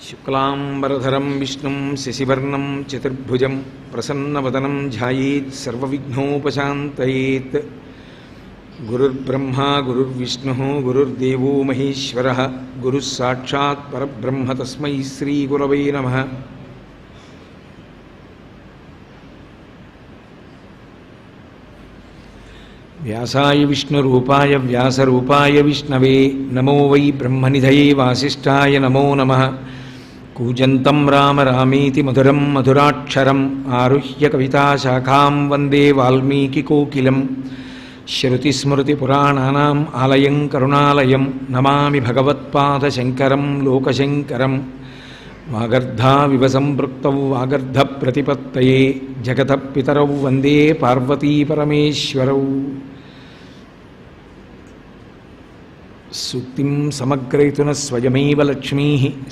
శుక్లాంబరధరం విష్ణుం శశివర్ణం చతుర్భుజం ప్రసన్నవదనం ధ్యాయేత్ సర్వవిఘ్నోపశాంతయేత్. గురుర్బ్రహ్మా గురుర్విష్ణుః గురుర్దేవో మహేశ్వరః గురుః సాక్షాత్ పరబ్రహ్మ తస్మై శ్రీగురవే నమః. వ్యాసాయ విష్ణురూపాయ వ్యాసరూపాయ విష్ణవే నమో వై బ్రహ్మనిధయే వాసిష్ఠాయ నమో నమః. కూజంతం రామ రామేతి మధురం మధురాక్షరం ఆరుహ్య కవితాశాఖాం వందే వాల్మీకికోకిలం. శ్రుతిస్మృతిపురాణానాం ఆలయం కరుణాలయం నమామి భగవత్పాదశంకరం లోకశంకరం. వాగర్ధావివ సంపృక్తౌ వాగర్ధప్రతిపత్తయే జగతః పితరౌ వందే పార్వతీపరమేశ్వరౌ. సూక్తిం సమగ్రయతున స్వయమేవ లక్ష్మీ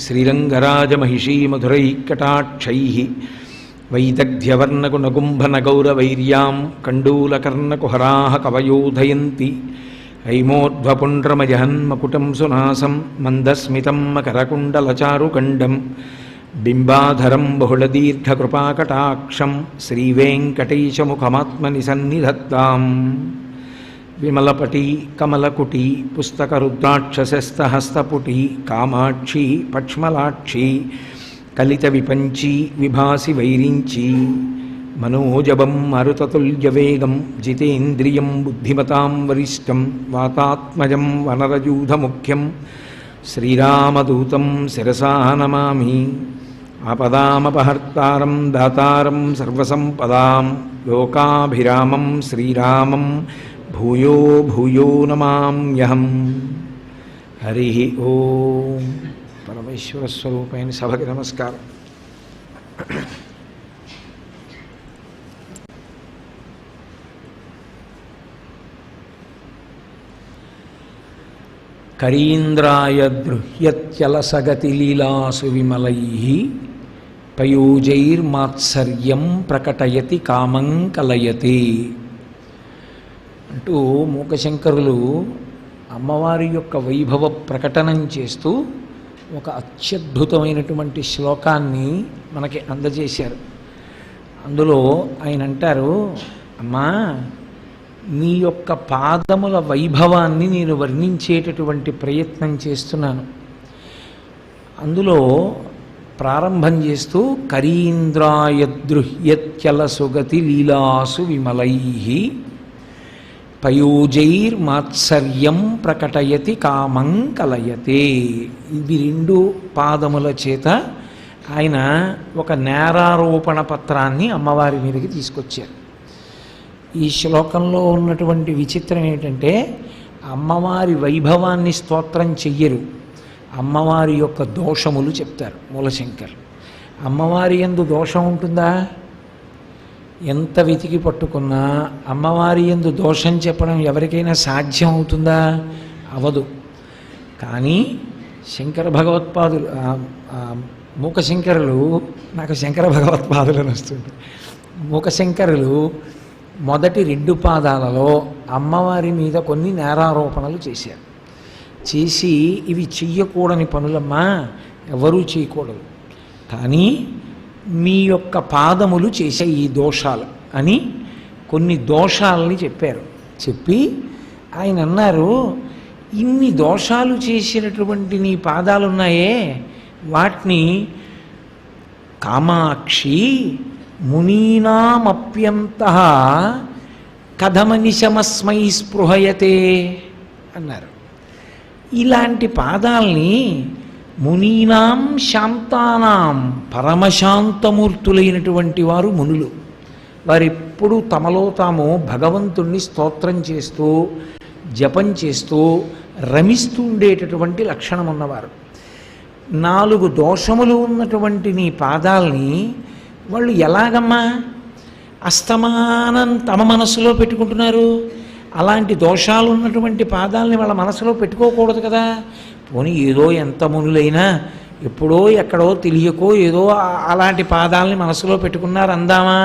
శ్రీరంగరాజమహిషీ మధురైకటాక్షైః. వైదగ్ధ్యవర్ణగుణగుంభనగౌరవైర్యాం కండూలకర్ణకుహరాः కవయోధయంతి. హైమోర్ధ్వపుండ్రమజహన్మకుటం సునాసం మందస్మితం మకరకుండలచారుకండం. బింబాధరం బహుళదీర్ఘకృపాకటాక్షం శ్రీవేంకటేశముఖమాత్మని సన్నిధత్తాం. విమలపటి కమలకుటి పుస్తకరుద్రాక్షసస్తహస్తపుటి కామాక్షి పక్ష్మలాక్షి కలిత విపంచి విభాసి వైరించి. మనోజవం మరుతతుల్యవేగం జితేంద్రియం బుద్ధిమతాం వరిష్టం వాతాత్మజం వనరయూధముఖ్యం శ్రీరామదూతం శిరసా నమామి. ఆపదామపహర్తారం దాతారం సర్వసంపదాం లోకాభిరామం శ్రీరామం భూయో భూయో నమామ్యహం. హరి ఓం. పరమేశ్వర స్వరూపైన సభకి నమస్కారం. కరీంద్రాయ దృహ్యత్యలసగతిలీలాసు విమలైః పయోజైర్మాత్సర్యం ప్రకటయతి కామం కలయతే అంటూ మూకశంకరులు అమ్మవారి యొక్క వైభవ ప్రకటనం చేస్తూ ఒక అత్యద్భుతమైనటువంటి శ్లోకాన్ని మనకి అందజేశారు. అందులో ఆయన అంటారు, అమ్మా మీ యొక్క పాదముల వైభవాన్ని నేను వర్ణించేటటువంటి ప్రయత్నం చేస్తున్నాను. అందులో ప్రారంభం చేస్తూ కరీంద్రాయదృహ్యత్యలసుగతి లీలాసు విమలైః పయోజైర్మాత్సర్యం ప్రకటయతి కామం కలయతే. ఇవి రెండు పాదముల చేత ఆయన ఒక నేరారోపణ పత్రాన్ని అమ్మవారి మీదకి తీసుకొచ్చారు. ఈ శ్లోకంలో ఉన్నటువంటి విచిత్రం ఏంటంటే అమ్మవారి వైభవాన్ని స్తోత్రం చెయ్యరు, అమ్మవారి యొక్క దోషములు చెప్తారు మూలశంకర్. అమ్మవారి యందు దోషం ఉంటుందా? ఎంత వెతికి పట్టుకున్నా అమ్మవారి యందు దోషం చెప్పడం ఎవరికైనా సాధ్యం అవుతుందా? అవదు. కానీ శంకర భగవత్పాదులు మూకశంకరులు, నాకు శంకర భగవత్పాదులు అని వస్తుంది, మూకశంకరులు మొదటి రెండు పాదాలలో అమ్మవారి మీద కొన్ని నేరారోపణలు చేశారు. చేసి ఇవి చెయ్యకూడని పనులమ్మా, ఎవరూ చేయకూడదు, కానీ మీ యొక్క పాదములు చేసే ఈ దోషాలు అని కొన్ని దోషాలని చెప్పారు. చెప్పి ఆయన అన్నారు, ఇన్ని దోషాలు చేసినటువంటి నీ పాదాలున్నాయే వాటిని కామాక్షి మునీనామప్యంతః కథమనిశమస్మై స్పృహయతే అన్నారు. ఇలాంటి పాదాల్ని మునీనాం శాంతానాం, పరమశాంతమూర్తులైనటువంటి వారు మునులు, వారెప్పుడూ తమలో తాము భగవంతుణ్ణి స్తోత్రం చేస్తూ జపం చేస్తూ రమిస్తూ ఉండేటటువంటి లక్షణం ఉన్నవారు. 4 దోషములు ఉన్నటువంటి నీ పాదాల్ని వాళ్ళు ఎలాగమ్మా అస్తమానం తమ మనసులో పెట్టుకుంటున్నారు? అలాంటి దోషాలు ఉన్నటువంటి పాదాలని వాళ్ళ మనసులో పెట్టుకోకూడదు కదా. పోనీ ఏదో ఎంత మునులైనా ఎప్పుడో ఎక్కడో తెలియకో ఏదో అలాంటి పాదాలని మనసులో పెట్టుకున్నారు అందామా?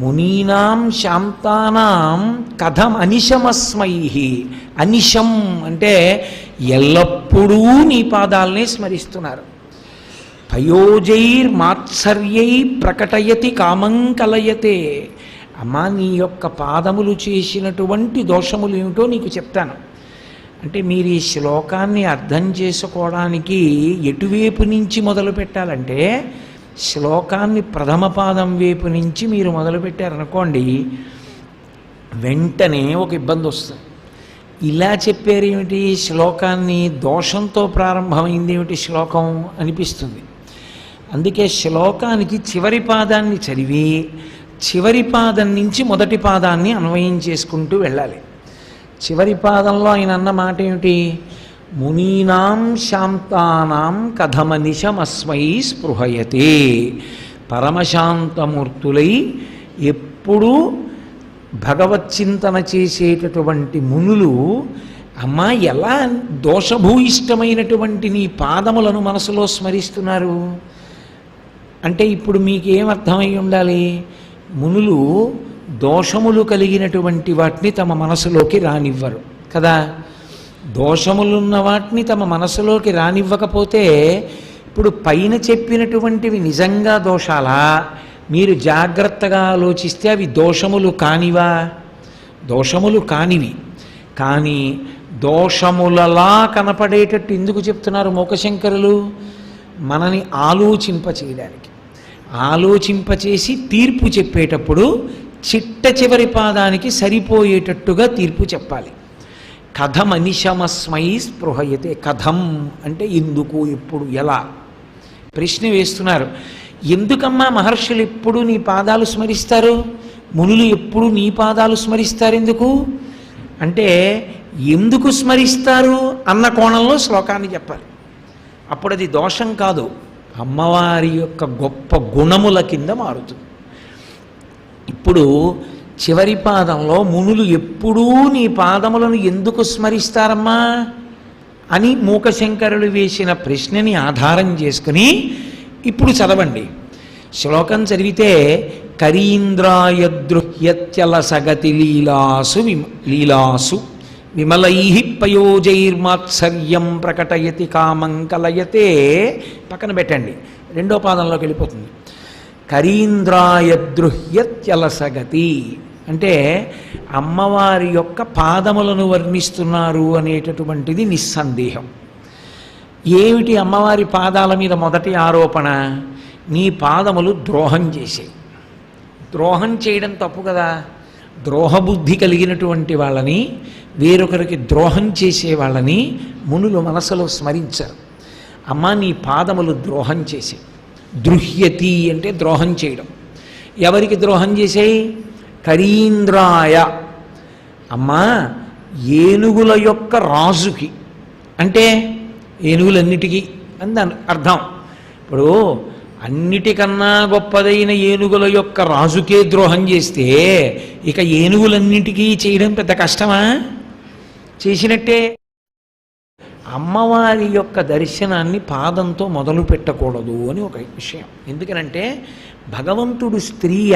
మునీనాం శాంతానాం కథం అనిశమస్మై. అనిశం అంటే ఎల్లప్పుడూ నీ పాదాలనే స్మరిస్తున్నారు. పయోజైర్మాత్సర్యై ప్రకటయతి కామం కలయతే. అమ్మా, నీ యొక్క పాదములు చేసినటువంటి దోషములు ఏమిటో నీకు చెప్తాను. అంటే మీరు ఈ శ్లోకాన్ని అర్థం చేసుకోవడానికి ఎటువైపు నుంచి మొదలు పెట్టాలంటే, శ్లోకాన్ని ప్రథమ పాదం వైపు నుంచి మీరు మొదలుపెట్టారనుకోండి, వెంటనే ఒక ఇబ్బంది వస్తుంది. ఇలా చెప్పారు ఏమిటి శ్లోకాన్ని, దోషంతో ప్రారంభమైంది ఏమిటి శ్లోకం అనిపిస్తుంది. అందుకే శ్లోకానికి చివరి పాదాన్ని చదివి చివరి పాదం నుంచి మొదటి పాదాన్ని అన్వయం చేసుకుంటూ వెళ్ళాలి. చివరి పాదంలో ఆయన అన్న మాట ఏమిటి? మునీనాం శాంతానాం కథమనిశమస్మై స్పృహయతే. పరమశాంతమూర్తులై ఎప్పుడూ భగవచ్చింతన చేసేటటువంటి మునులు, అమ్మా ఎలా దోషభూయిష్టమైనటువంటి నీ పాదములను మనసులో స్మరిస్తున్నారు అంటే, ఇప్పుడు మీకేమర్థమై ఉండాలి? మునులు దోషములు కలిగినటువంటి వాటిని తమ మనసులోకి రానివ్వరు కదా. దోషములున్న వాటిని తమ మనసులోకి రానివ్వకపోతే, ఇప్పుడు పైన చెప్పినటువంటివి నిజంగా దోషాలా? మీరు జాగ్రత్తగా ఆలోచిస్తే అవి దోషములు కానివా? దోషములు కానివి. కానీ దోషములలా కనపడేటట్టు ఎందుకు చెప్తున్నారు మూకశంకరులు? మనని ఆలోచింపచేయడానికి. ఆలోచింపచేసి తీర్పు చెప్పేటప్పుడు చిట్ట చివరి పాదానికి సరిపోయేటట్టుగా తీర్పు చెప్పాలి. కథం అనిశమస్మై స్పృహయతే. కథం అంటే ఎందుకు, ఎప్పుడు, ఎలా ప్రశ్న వేస్తున్నారు. ఎందుకమ్మా మహర్షులు ఎప్పుడు నీ పాదాలు స్మరిస్తారు, మునులు ఎప్పుడు నీ పాదాలు స్మరిస్తారు ఎందుకు అంటే, ఎందుకు స్మరిస్తారు అన్న కోణంలో శ్లోకాన్ని చెప్పాలి. అప్పుడు అది దోషం కాదు, అమ్మవారి యొక్క గొప్ప గుణముల కింద మారుతుంది. ఇప్పుడు చివరి పాదంలో మునులు ఎప్పుడూ నీ పాదములను ఎందుకు స్మరిస్తారమ్మా అని మూకశంకరులు వేసిన ప్రశ్నని ఆధారం చేసుకుని ఇప్పుడు చదవండి. శ్లోకం చదివితే, కరీంద్రాయదృహ్యత్యలసగతి లీలాసు విమలై పయోజైర్మాత్సర్యం ప్రకటయతి కామం కలయతే. పక్కన పెట్టండి, రెండో పాదంలోకి వెళ్ళిపోతుంది. కరీంద్రాయదృహ్యత్యలసగతి అంటే అమ్మవారి యొక్క పాదములను వర్ణిస్తున్నారు అనేటటువంటిది నిస్సందేహం. ఏమిటి అమ్మవారి పాదాల మీద మొదటి ఆరోపణ? నీ పాదములు ద్రోహం చేసాయి. ద్రోహం చేయడం తప్పు కదా. ద్రోహబుద్ధి కలిగినటువంటి వాళ్ళని, వేరొకరికి ద్రోహం చేసే వాళ్ళని మునులు మనసులో స్మరించారు. అమ్మ, నీ పాదములు ద్రోహం చేసాయి. దృహ్యతి అంటే ద్రోహం చేయడం. ఎవరికి ద్రోహం చేసాయి? కరీంద్రాయ, అమ్మా ఏనుగుల యొక్క రాజుకి, అంటే ఏనుగులన్నిటికీ అని దాని అర్థం. ఇప్పుడు అన్నిటికన్నా గొప్పదైన ఏనుగుల యొక్క రాజుకే ద్రోహం చేస్తే ఇక ఏనుగులన్నిటికీ చేయడం పెద్ద కష్టమా? చేసినట్టే. అమ్మవారి యొక్క దర్శనాన్ని పాదంతో మొదలు పెట్టకూడదు అని ఒక విషయం. ఎందుకనంటే భగవంతుడు స్త్రీయ,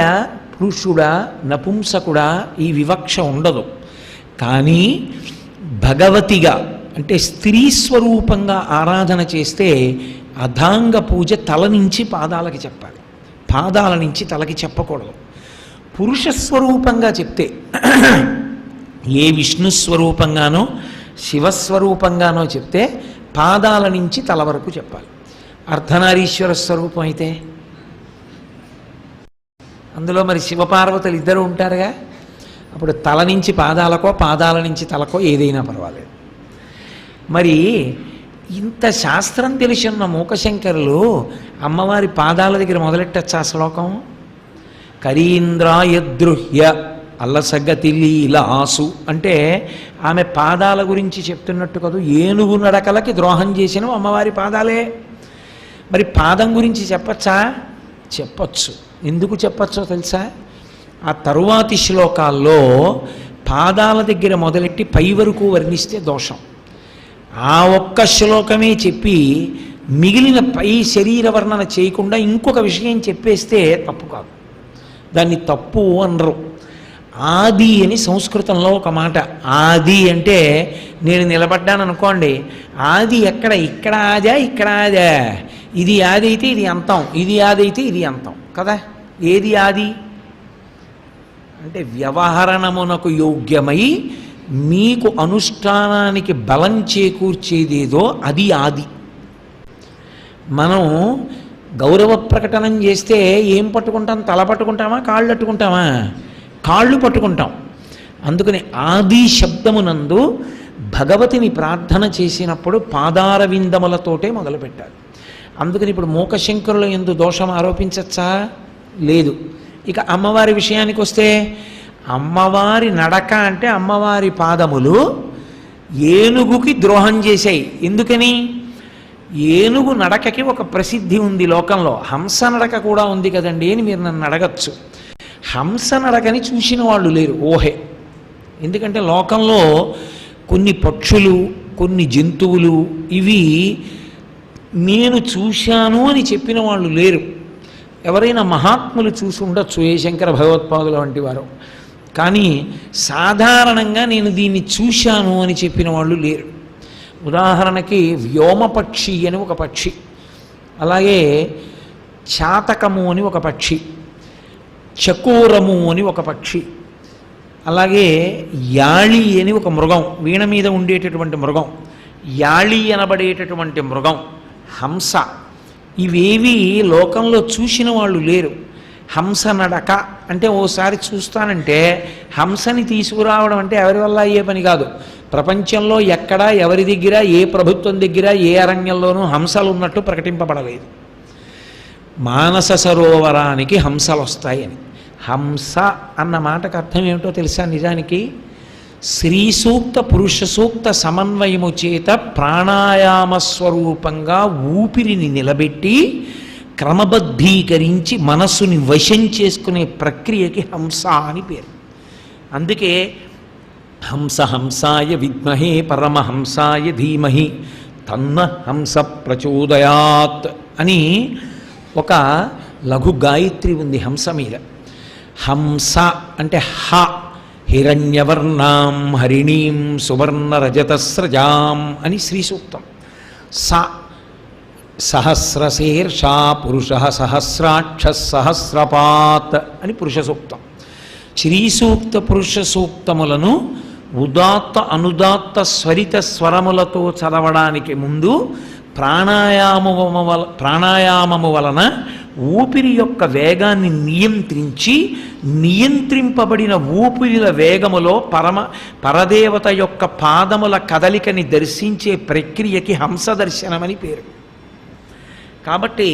పురుషుడా, నపుంసకుడా ఈ వివక్ష ఉండదు. కానీ భగవతిగా అంటే స్త్రీ స్వరూపంగా ఆరాధన చేస్తే అధాంగ పూజ తల నుంచి పాదాలకి చెప్పాలి, పాదాల నుంచి తలకి చెప్పకూడదు. పురుష స్వరూపంగా చెప్తే, ఏ విష్ణు స్వరూపంగానో శివస్వరూపంగానో చెప్తే పాదాల నుంచి తల వరకు చెప్పాలి. అర్ధనారీశ్వర స్వరూపం అయితే అందులో మరి శివపార్వతులు ఇద్దరు ఉంటారుగా, అప్పుడు తల నుంచి పాదాలకో పాదాల నుంచి తలకో ఏదైనా పర్వాలేదు. మరి ఇంత శాస్త్రం తెలిసిన మూకశంకరులు అమ్మవారి పాదాల దగ్గర మొదలెట్టచ్చా శ్లోకం? కరీంద్రాయదృహ్య అల్లసగతి లీలాసు అంటే ఆమె పాదాల గురించి చెప్తున్నట్టు కాదు, ఏనుగు నడకలకి ద్రోహం చేసిన అమ్మవారి పాదాలే. మరి పాదం గురించి చెప్పచ్చా? చెప్పచ్చు. ఎందుకు చెప్పచ్చో తెలుసా? ఆ తరువాతి శ్లోకాల్లో పాదాల దగ్గర మొదలెట్టి పై వరకు వర్ణిస్తే దోషం. ఆ ఒక్క శ్లోకమే చెప్పి మిగిలిన పై శరీర వర్ణన చేయకుండా ఇంకొక విషయం చెప్పేస్తే తప్పు కాదు. దాన్ని తప్పు అనరు. ఆది అని సంస్కృతంలో ఒక మాట. ఆది అంటే నేను నిలబడ్డాను అనుకోండి, ఆది ఎక్కడ, ఇక్కడ ఆదా ఇక్కడ ఆదా, ఇది ఆది అయితే ఇది అంతం, ఇది ఆది అయితే ఇది అంతం కదా. ఏది ఆది అంటే వ్యవహరణమునకు యోగ్యమై మీకు అనుష్ఠానానికి బలం చేకూర్చేదేదో అది ఆది. మనం గౌరవ ప్రకటనం చేస్తే ఏం పట్టుకుంటాం? తల పట్టుకుంటామా, కాళ్ళు పట్టుకుంటామా? కాళ్ళు పట్టుకుంటాం. అందుకని ఆది శబ్దమునందు భగవతిని ప్రార్థన చేసినప్పుడు పాదారవిందములతోటే మొదలుపెట్టాలి. అందుకని ఇప్పుడు మూకశంకరుల యందు దోషం ఆరోపించచ్చా? లేదు. ఇక అమ్మవారి విషయానికి వస్తే, అమ్మవారి నడక అంటే అమ్మవారి పాదములు ఏనుగుకి ద్రోహం చేశాయి. ఎందుకని? ఏనుగు నడకకి ఒక ప్రసిద్ధి ఉంది లోకంలో, హంస నడక కూడా ఉంది కదండి అని మీరు నన్ను అడగచ్చు. హంస నడకని చూసిన వాళ్ళు లేరు, ఊహే. ఎందుకంటే లోకంలో కొన్ని పక్షులు, కొన్ని జంతువులు ఇవి నేను చూశాను అని చెప్పిన వాళ్ళు లేరు. ఎవరైనా మహాత్ములు చూసి ఉండొచ్చు, ఏ శంకర భగవత్పాదుల వంటి వారు, కానీ సాధారణంగా నేను దీన్ని చూశాను అని చెప్పిన వాళ్ళు లేరు. ఉదాహరణకి వ్యోమపక్షి అని ఒక పక్షి, అలాగే చాతకము అని ఒక పక్షి, చకోరము అని ఒక పక్షి, అలాగే యాళి అని ఒక మృగం, వీణ మీద ఉండేటటువంటి మృగం, యాళి అనబడేటటువంటి మృగం, హంస, ఇవేవి లోకంలో చూసిన వాళ్ళు లేరు. హంస నడక అంటే ఓసారి చూస్తానంటే హంసని తీసుకురావడం అంటే ఎవరి వల్ల అయ్యే పని కాదు. ప్రపంచంలో ఎక్కడా ఎవరి దగ్గర, ఏ ప్రభుత్వం దగ్గర, ఏ అరణ్యంలోనూ హంసలు ఉన్నట్టు ప్రకటింపబడలేదు. మానస సరోవరానికి హంసలు వస్తాయని. హంస అన్న మాటకు అర్థం ఏమిటో తెలుసా? నిజానికి స్త్రీ సూక్త పురుష సూక్త సమన్వయము చేత ప్రాణాయామ స్వరూపంగా ఊపిరిని నిలబెట్టి క్రమబద్ధీకరించి మనస్సుని వశం చేసుకునే ప్రక్రియకి హంస అని పేరు. అందుకే హంస హంసాయ విద్మహే పరమహంసాయ ధీమహి తన్న హంస ప్రచోదయాత్ అని ఒక లఘు గాయత్రి ఉంది హంస మీద. హంస అంటే హ, హిరణ్యవర్ణాం హరిణీం సువర్ణ రజతస్రజాం అని శ్రీ సూక్తం. స, సహస్రశీర్షా పురుష సహస్రాక్ష సహస్రపాత్ అని పురుష సూక్తం. శ్రీ సూక్త పురుష సూక్తములను ఉదాత్త అనుదాత్త స్వరిత స్వరములతో చదవడానికి ముందు ప్రాణాయామము వలన ఊపిరి యొక్క వేగాన్ని నియంత్రించి, నియంత్రింపబడిన ఊపిరిల వేగములో పరదేవత యొక్క పాదముల కదలికని దర్శించే ప్రక్రియకి హంస దర్శనమని పేరు. కాబట్టి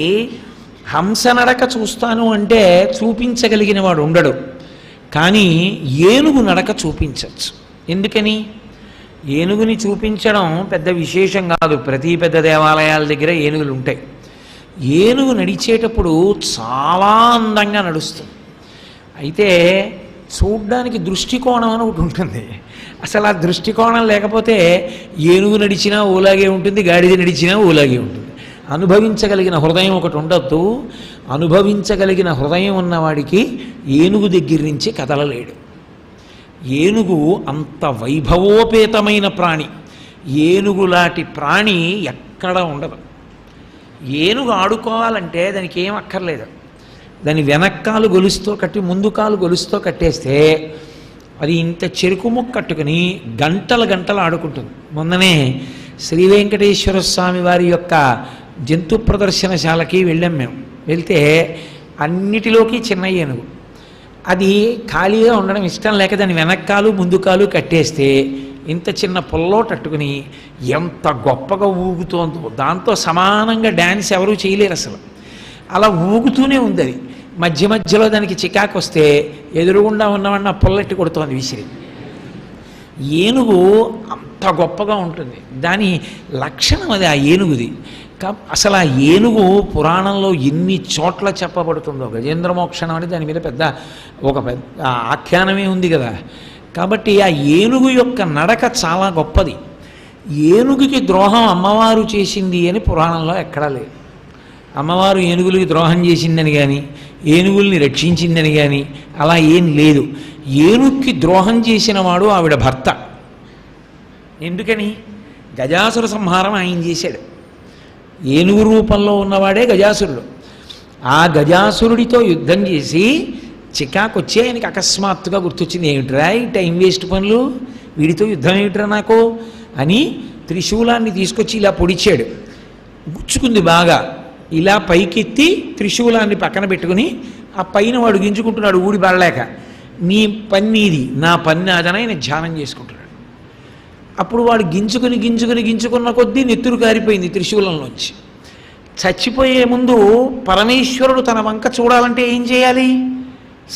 హంస నడక చూస్తాను అంటే చూపించగలిగిన వాడు ఉండడు, కానీ ఏనుగు నడక చూపించవచ్చు. ఎందుకని? ఏనుగుని చూపించడం పెద్ద విశేషం కాదు. ప్రతి పెద్ద దేవాలయాల దగ్గర ఏనుగులు ఉంటాయి. ఏనుగు నడిచేటప్పుడు చాలా అందంగా నడుస్తుంది. అయితే చూడ్డానికి దృష్టికోణం అని ఒకటి ఉంటుంది. అసలు ఆ దృష్టికోణం లేకపోతే ఏనుగు నడిచినా ఓలాగే ఉంటుంది, గాడిద నడిచినా ఓలాగే ఉంటుంది. అనుభవించగలిగిన హృదయం ఒకటి ఉండొద్దు. అనుభవించగలిగిన హృదయం ఉన్నవాడికి ఏనుగు దగ్గర నుంచి కదలలేడు. ఏనుగు అంత వైభవోపేతమైన ప్రాణి. ఏనుగులాంటి ప్రాణి ఎక్కడ ఉండదు. ఏనుగు ఆడుకోవాలంటే దానికి ఏం అక్కర్లేదు. దాని వెనక్కాలు గొలుసుతో కట్టి ముందు కాలు గొలుసుతో కట్టేస్తే అది ఇంత చెరుకు ముక్క కట్టుకుని గంటలు గంటలు ఆడుకుంటుంది. మొన్ననే శ్రీ వెంకటేశ్వర స్వామి వారి యొక్క జంతు ప్రదర్శనశాలకి వెళ్ళాం మేము. వెళ్తే అన్నిటిలోకి చిన్న ఏనుగు. అది ఖాళీగా ఉండడం ఇష్టం లేక దాని వెనక్కాలు ముందు కాలు కట్టేస్తే ఇంత చిన్న పొల్లో తట్టుకుని ఎంత గొప్పగా ఊగుతోందో, దాంతో సమానంగా డ్యాన్స్ ఎవరూ చేయలేరు అసలు. అలా ఊగుతూనే ఉంది అది. మధ్య మధ్యలో దానికి చికాకు వస్తే ఎదురుగుండా ఉన్నవాడిని ఆ పొల్లెట్టి కొడుతోంది విసిరి. ఏనుగు అంత గొప్పగా ఉంటుంది. దాని లక్షణం అది, ఆ ఏనుగుది. అసలు ఆ ఏనుగు పురాణంలో ఎన్ని చోట్ల చెప్పబడుతుందో. గజేంద్ర మోక్షణం అని దాని మీద ఒక పెద్ద ఆఖ్యానమే ఉంది కదా. కాబట్టి ఆ ఏనుగు యొక్క నడక చాలా గొప్పది. ఏనుగుకి ద్రోహం అమ్మవారు చేసింది అని పురాణంలో ఎక్కడా లేదు. అమ్మవారు ఏనుగులకి ద్రోహం చేసిందని కానీ, ఏనుగుల్ని రక్షించిందని కానీ అలా ఏం లేదు. ఏనుక్కి ద్రోహం చేసినవాడు ఆవిడ భర్త. ఎందుకని? గజాసుర సంహారం ఆయన చేశాడు. ఏనుగు రూపంలో ఉన్నవాడే గజాసురుడు. ఆ గజాసురుడితో యుద్ధం చేసి చికాకొచ్చి ఆయనకి అకస్మాత్తుగా గుర్తొచ్చింది, ఏమిట్రా ఈ టైం వేస్ట్ పనులు, వీడితో యుద్ధం ఏమిట్రా నాకు అని త్రిశూలాన్ని తీసుకొచ్చి ఇలా పొడిచాడు. గుచ్చుకుంది బాగా. ఇలా పైకెత్తి త్రిశూలాన్ని పక్కన పెట్టుకుని ఆ పైన వాడు గింజుకుంటున్నాడు ఊడి పడలేక. నీ పని ఇది, నా పని అదని ఆయన ధ్యానం చేసుకుంటున్నాడు. అప్పుడు వాడు గింజుకున్న కొద్దీ నెత్తురు కారిపోయింది త్రిశూలంలోంచి. చచ్చిపోయే ముందు పరమేశ్వరుడు తన వంక చూడాలంటే ఏం చేయాలి?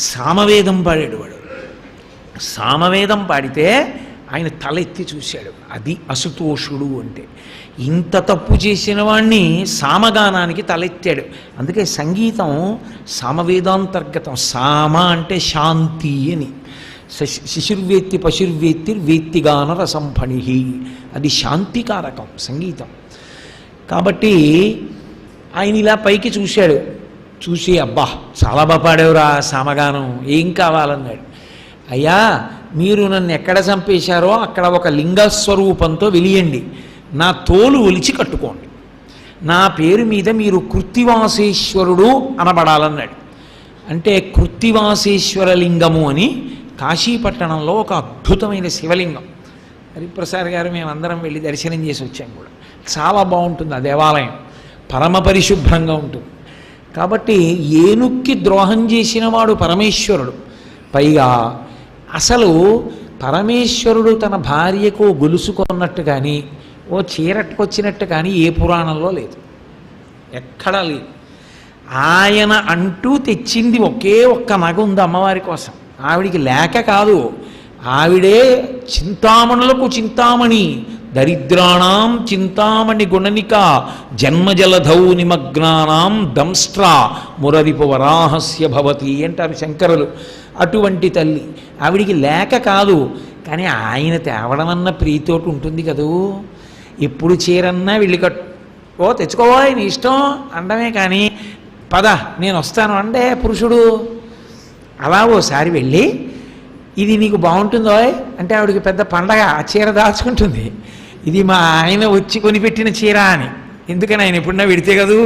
సామవేదం పాడాడు వాడు. సామవేదం పాడితే ఆయన తలెత్తి చూశాడు. అది అసుతోషుడు అంటే. ఇంత తప్పు చేసిన వాణ్ణి సామగానానికి తలెత్తాడు. అందుకే సంగీతం సామవేదాంతర్గతం. సామ అంటే శాంతి అని. శిశుర్వేత్తి పశుర్వేత్తి వేత్తిగాన రసంఫణి, అది శాంతికారకం సంగీతం. కాబట్టి ఆయన ఇలా పైకి చూశాడు. చూసి అబ్బా చాలా బాగా పాడేవురా సామగానం, ఏం కావాలన్నాడు. అయ్యా మీరు నన్ను ఎక్కడ చంపేశారో అక్కడ ఒక లింగస్వరూపంతో వెలియండి, నా తోలు ఒలిచి కట్టుకోండి, నా పేరు మీద మీరు కృత్తివాసేశ్వరుడు అనబడాలన్నాడు. అంటే కృత్తివాసేశ్వర లింగము అని కాశీపట్టణంలో ఒక అద్భుతమైన శివలింగం. హరిప్రసాద్ గారు మేమందరం వెళ్ళి దర్శనం చేసి వచ్చాం కూడా. చాలా బాగుంటుంది ఆ దేవాలయం, పరమ పరిశుభ్రంగా ఉంటుంది. కాబట్టి ఏనుక్కి ద్రోహం చేసిన వాడు పరమేశ్వరుడు. పైగా అసలు పరమేశ్వరుడు తన భార్యకు గొలుసుకొన్నట్టు కానీ ఓ చీరట్టుకొచ్చినట్టు కానీ ఏ పురాణంలో లేదు, ఎక్కడా లేదు. ఆయన అంటూ తెచ్చింది ఒకే ఒక్క నగ ఉంది అమ్మవారి కోసం. ఆవిడికి లేక కాదు, ఆవిడే చింతామణులకు చింతామణి, దరిద్రాణం చింతామణి గుణనిక, జన్మజలధౌ నిమగ్నానాం దంస్ట్రా మురరిపు వరాహస్య భవతి అంటారు శంకరులు. అటువంటి తల్లి ఆవిడికి లేక కాదు, కానీ ఆయన తేవడం అన్న ప్రీతోటి ఉంటుంది కదూ. ఎప్పుడు చీరన్నా వెళ్ళి ఓ తెచ్చుకోవాలి నీ ఇష్టం అనడమే కానీ పద నేను వస్తాను అంటే పురుషుడు. అలా ఓసారి వెళ్ళి ఇది నీకు బాగుంటుందో అంటే ఆవిడికి పెద్ద పండగ, ఆ చీర దాచుకుంటుంది. ఇది మా ఆయన వచ్చి కొనిపెట్టిన చీర అని. ఎందుకని ఆయన ఎప్పుడన్నా వెడితే కదూ,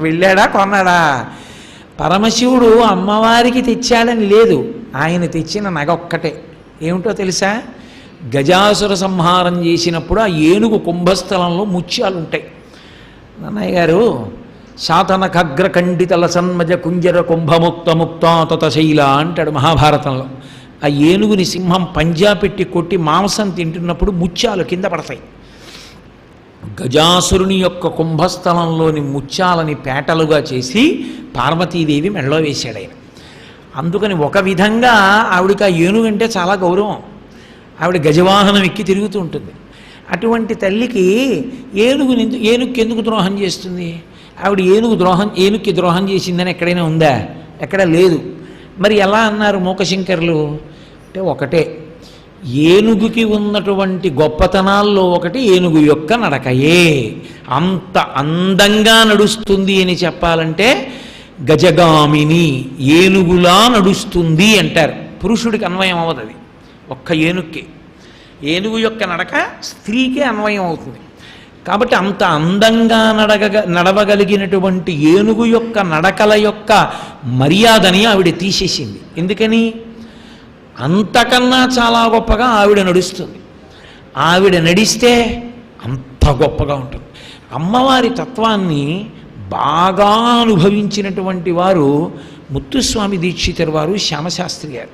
వెళ్ళాడా కొన్నాడా. పరమశివుడు అమ్మవారికి తెచ్చాడని లేదు, ఆయన తెచ్చిన నగ ఒక్కటే. ఏమిటో తెలుసా? గజాసుర సంహారం చేసినప్పుడు ఆ ఏనుగు కుంభస్థలంలో ముత్యాలు ఉంటాయి. నన్నయ్య గారు శాతన ఖగ్ర ఖండితల సన్మజ కుంజర కుంభముక్త ముక్త తతశైల అంటాడు మహాభారతంలో. ఆ ఏనుగుని సింహం పంజా పెట్టి కొట్టి మాంసం తింటున్నప్పుడు ముత్యాలు కింద పడతాయి. గజాసురుని యొక్క కుంభస్థలంలోని ముత్యాలని పేటలుగా చేసి పార్వతీదేవి మెడలో వేశాడు ఆయన. అందుకని ఒక విధంగా ఆవిడికి ఆ ఏనుగంటే చాలా గౌరవం. ఆవిడ గజవాహనం ఎక్కి తిరుగుతూ ఉంటుంది. అటువంటి తల్లికి ఏనుగుకి ఎందుకు ద్రోహం చేస్తుంది? ఆవిడ ఏనుగుకి ద్రోహం చేసిందని ఎక్కడైనా ఉందా? ఎక్కడ లేదు. మరి ఎలా అన్నారు మూకశంకరులు అంటే ఒకటే, ఏనుగుకి ఉన్నటువంటి గొప్పతనాల్లో ఒకటి ఏనుగు యొక్క నడకయే. అంత అందంగా నడుస్తుంది అని చెప్పాలంటే గజగామిని, ఏనుగులా నడుస్తుంది అంటారు. పురుషుడికి అన్వయం అవ్వదు అది, ఒక్క ఏనుగుకి. ఏనుగు యొక్క నడక స్త్రీకే అన్వయం అవుతుంది. కాబట్టి అంత అందంగా నడవగలిగినటువంటి ఏనుగు యొక్క నడకల యొక్క మర్యాదని ఆవిడ తీసేసింది. ఎందుకని? అంతకన్నా చాలా గొప్పగా ఆవిడ నడుస్తుంది. ఆవిడ నడిస్తే అంత గొప్పగా ఉంటుంది. అమ్మవారి తత్వాన్ని బాగా అనుభవించినటువంటి వారు ముత్తుస్వామి దీక్షితుల వారు, శ్యామశాస్త్రి గారు.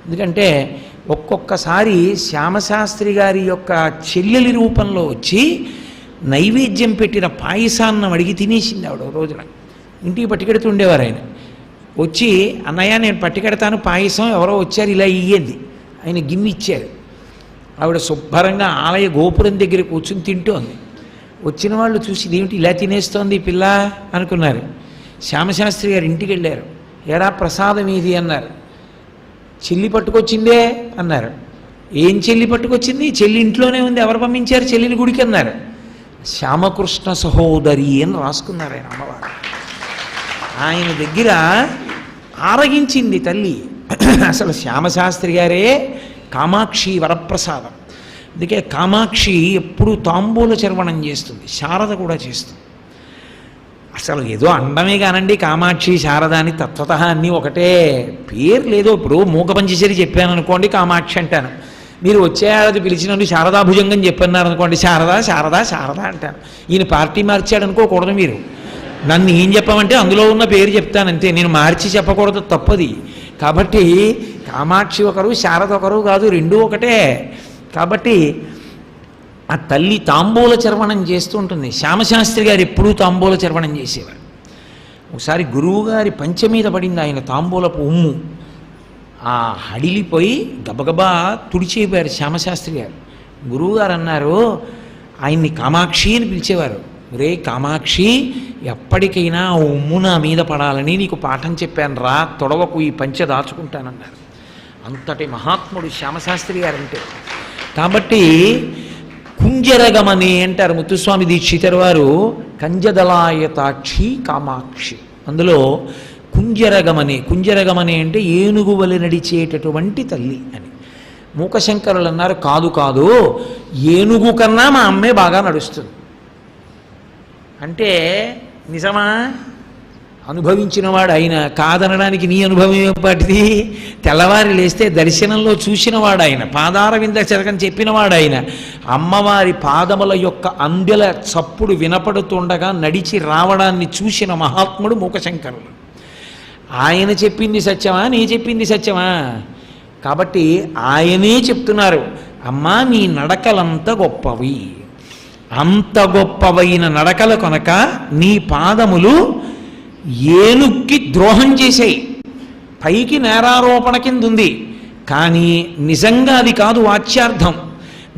ఎందుకంటే ఒక్కొక్కసారి శ్యామశాస్త్రి గారి యొక్క చెల్లెలి రూపంలో వచ్చి నైవేద్యం పెట్టిన పాయసాన్నం అడిగి తినేసింది ఆవిడ రోజున. ఇంటికి పట్టుకెడుతుండేవారు ఆయన. వచ్చి అన్నయ్య నేను పట్టుకెడతాను పాయసం, ఎవరో వచ్చారు ఇలా ఇయ్యంది. ఆయన గిన్నె ఇచ్చారు. ఆవిడ శుభ్రంగా ఆలయ గోపురం దగ్గర కూర్చుని తింటోంది. వచ్చిన వాళ్ళు చూసి ఇదేమిటి ఇలా తినేస్తోంది ఈ పిల్ల అనుకున్నారు. శ్యామశాస్త్రి గారు ఇంటికి వెళ్ళారు. ఎరా ప్రసాదం ఏది అన్నారు. చెల్లి పట్టుకొచ్చిందే అన్నారు. ఏం చెల్లి పట్టుకొచ్చింది? చెల్లి ఇంట్లోనే ఉంది, ఎవరు పంపించారు చెల్లిని గుడికి అన్నారు. శ్యామకృష్ణ సహోదరి అని రాసుకున్నారు ఆయన అమ్మవారు. ఆయన దగ్గర ఆరగించింది తల్లి. అసలు శ్యామశాస్త్రి గారే కామాక్షి వరప్రసాదం. అందుకే కామాక్షి ఎప్పుడూ తాంబూల చర్వణం చేస్తుంది, శారద కూడా చేస్తుంది. అసలు ఏదో అండమే కానండి కామాక్షి శారద అని తత్వత అన్నీ ఒకటే, పేరు లేదో. ఇప్పుడు మూకపంచశరి చెప్పాను అనుకోండి కామాక్షి అంటాను, మీరు వచ్చే ఏడాది పిలిచినట్టు శారదా భుజంగం చెప్పన్నారు అనుకోండి శారదా శారదా శారదా అంటాను. ఈయన పార్టీ మార్చాడు అనుకోకూడదు మీరు. నన్ను ఏం చెప్పమంటే అందులో ఉన్న పేరు చెప్తానంతే, నేను మార్చి చెప్పకూడదు, తప్పది. కాబట్టి కామాక్షి ఒకరు శారద ఒకరు కాదు, రెండూ ఒకటే. కాబట్టి ఆ తల్లి తాంబూల చర్వణం చేస్తూ ఉంటుంది. శ్యామశాస్త్రి గారు ఎప్పుడూ తాంబూల చర్వణం చేసేవారు. ఒకసారి గురువుగారి పంచె మీద పడింది ఆయన తాంబూలపు ఉమ్ము. ఆ హడిలిపోయి గబగబా తుడిచేపారు శ్యామశాస్త్రి గారు. గురువుగారు అన్నారు, ఆయన్ని కామాక్షి అని పిలిచేవారు, రే కామాక్షి, ఎప్పటికైనా ఆ ఉమ్ము నా మీద పడాలని నీకు పాఠం చెప్పాను రా, తొడవకు ఈ పంచె దాచుకుంటానన్నారు. అంతటి మహాత్ముడు శ్యామశాస్త్రి గారు అంటే. కాబట్టి కుంజరగమని అంటారు ముత్తుస్వామి దీక్షితరు వారు, కంజదలాయతాక్షి కామాక్షి. అందులో కుంజరగమని అంటే ఏనుగు వలె నడిచేటటువంటి తల్లి అని. మూకశంకరులు అన్నారు, కాదు కాదు, ఏనుగు కన్నా మా అమ్మే బాగా నడుస్తుంది అంటే నిజమా? అనుభవించినవాడు ఆయన, కాదనడానికి నీ అనుభవం ఏపాటిది? తెల్లవారి లేస్తే దర్శనంలో చూసినవాడు ఆయన, పాదార వింద చరకం చెప్పినవాడు ఆయన, అమ్మవారి పాదముల యొక్క అందెల చప్పుడు వినపడుతుండగా నడిచి రావడాన్ని చూసిన మహాత్ముడు మూకశంకరులు. ఆయన చెప్పింది సత్యమా, నీ చెప్పింది సత్యమా? కాబట్టి ఆయనే చెప్తున్నారు, అమ్మా నీ నడకలంత గొప్పవి, అంత గొప్పవైన నడకల కనుక నీ పాదములు ఏనుక్కి ద్రోహం చేశాయి. పైకి నేరారోపణ కింద ఉంది, కానీ నిజంగా అది కాదు వాచ్యార్థం.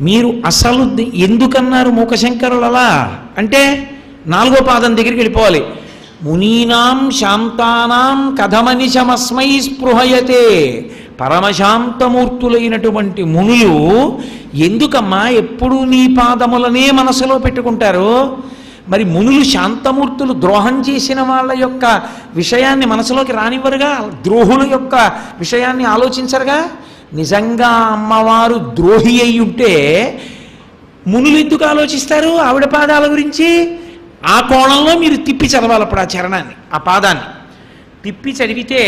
మీరు అసలు ఎందుకన్నారు మూకశంకరులు అలా అంటే, 4వ పాదం దగ్గరికి వెళ్ళిపోవాలి. మునీనాం శాంతానాం కథమనిశమస్మై స్పృహయతే. పరమశాంతమూర్తులైనటువంటి మునులు ఎందుకమ్మా ఎప్పుడూ నీ పాదములనే మనసులో పెట్టుకుంటారు? మరి మునులు శాంతమూర్తులు ద్రోహం చేసిన వాళ్ళ యొక్క విషయాన్ని మనసులోకి రానివ్వరుగా, ద్రోహుల యొక్క విషయాన్ని ఆలోచించరుగా. నిజంగా అమ్మవారు ద్రోహి అయి ఉంటే మునులు ఎందుకు ఆలోచిస్తారు ఆవిడ పాదాల గురించి? ఆ కోణంలో మీరు తిప్పి చదవాలి అప్పుడు ఆ చరణాన్ని, ఆ పాదాన్ని తిప్పి చదివితే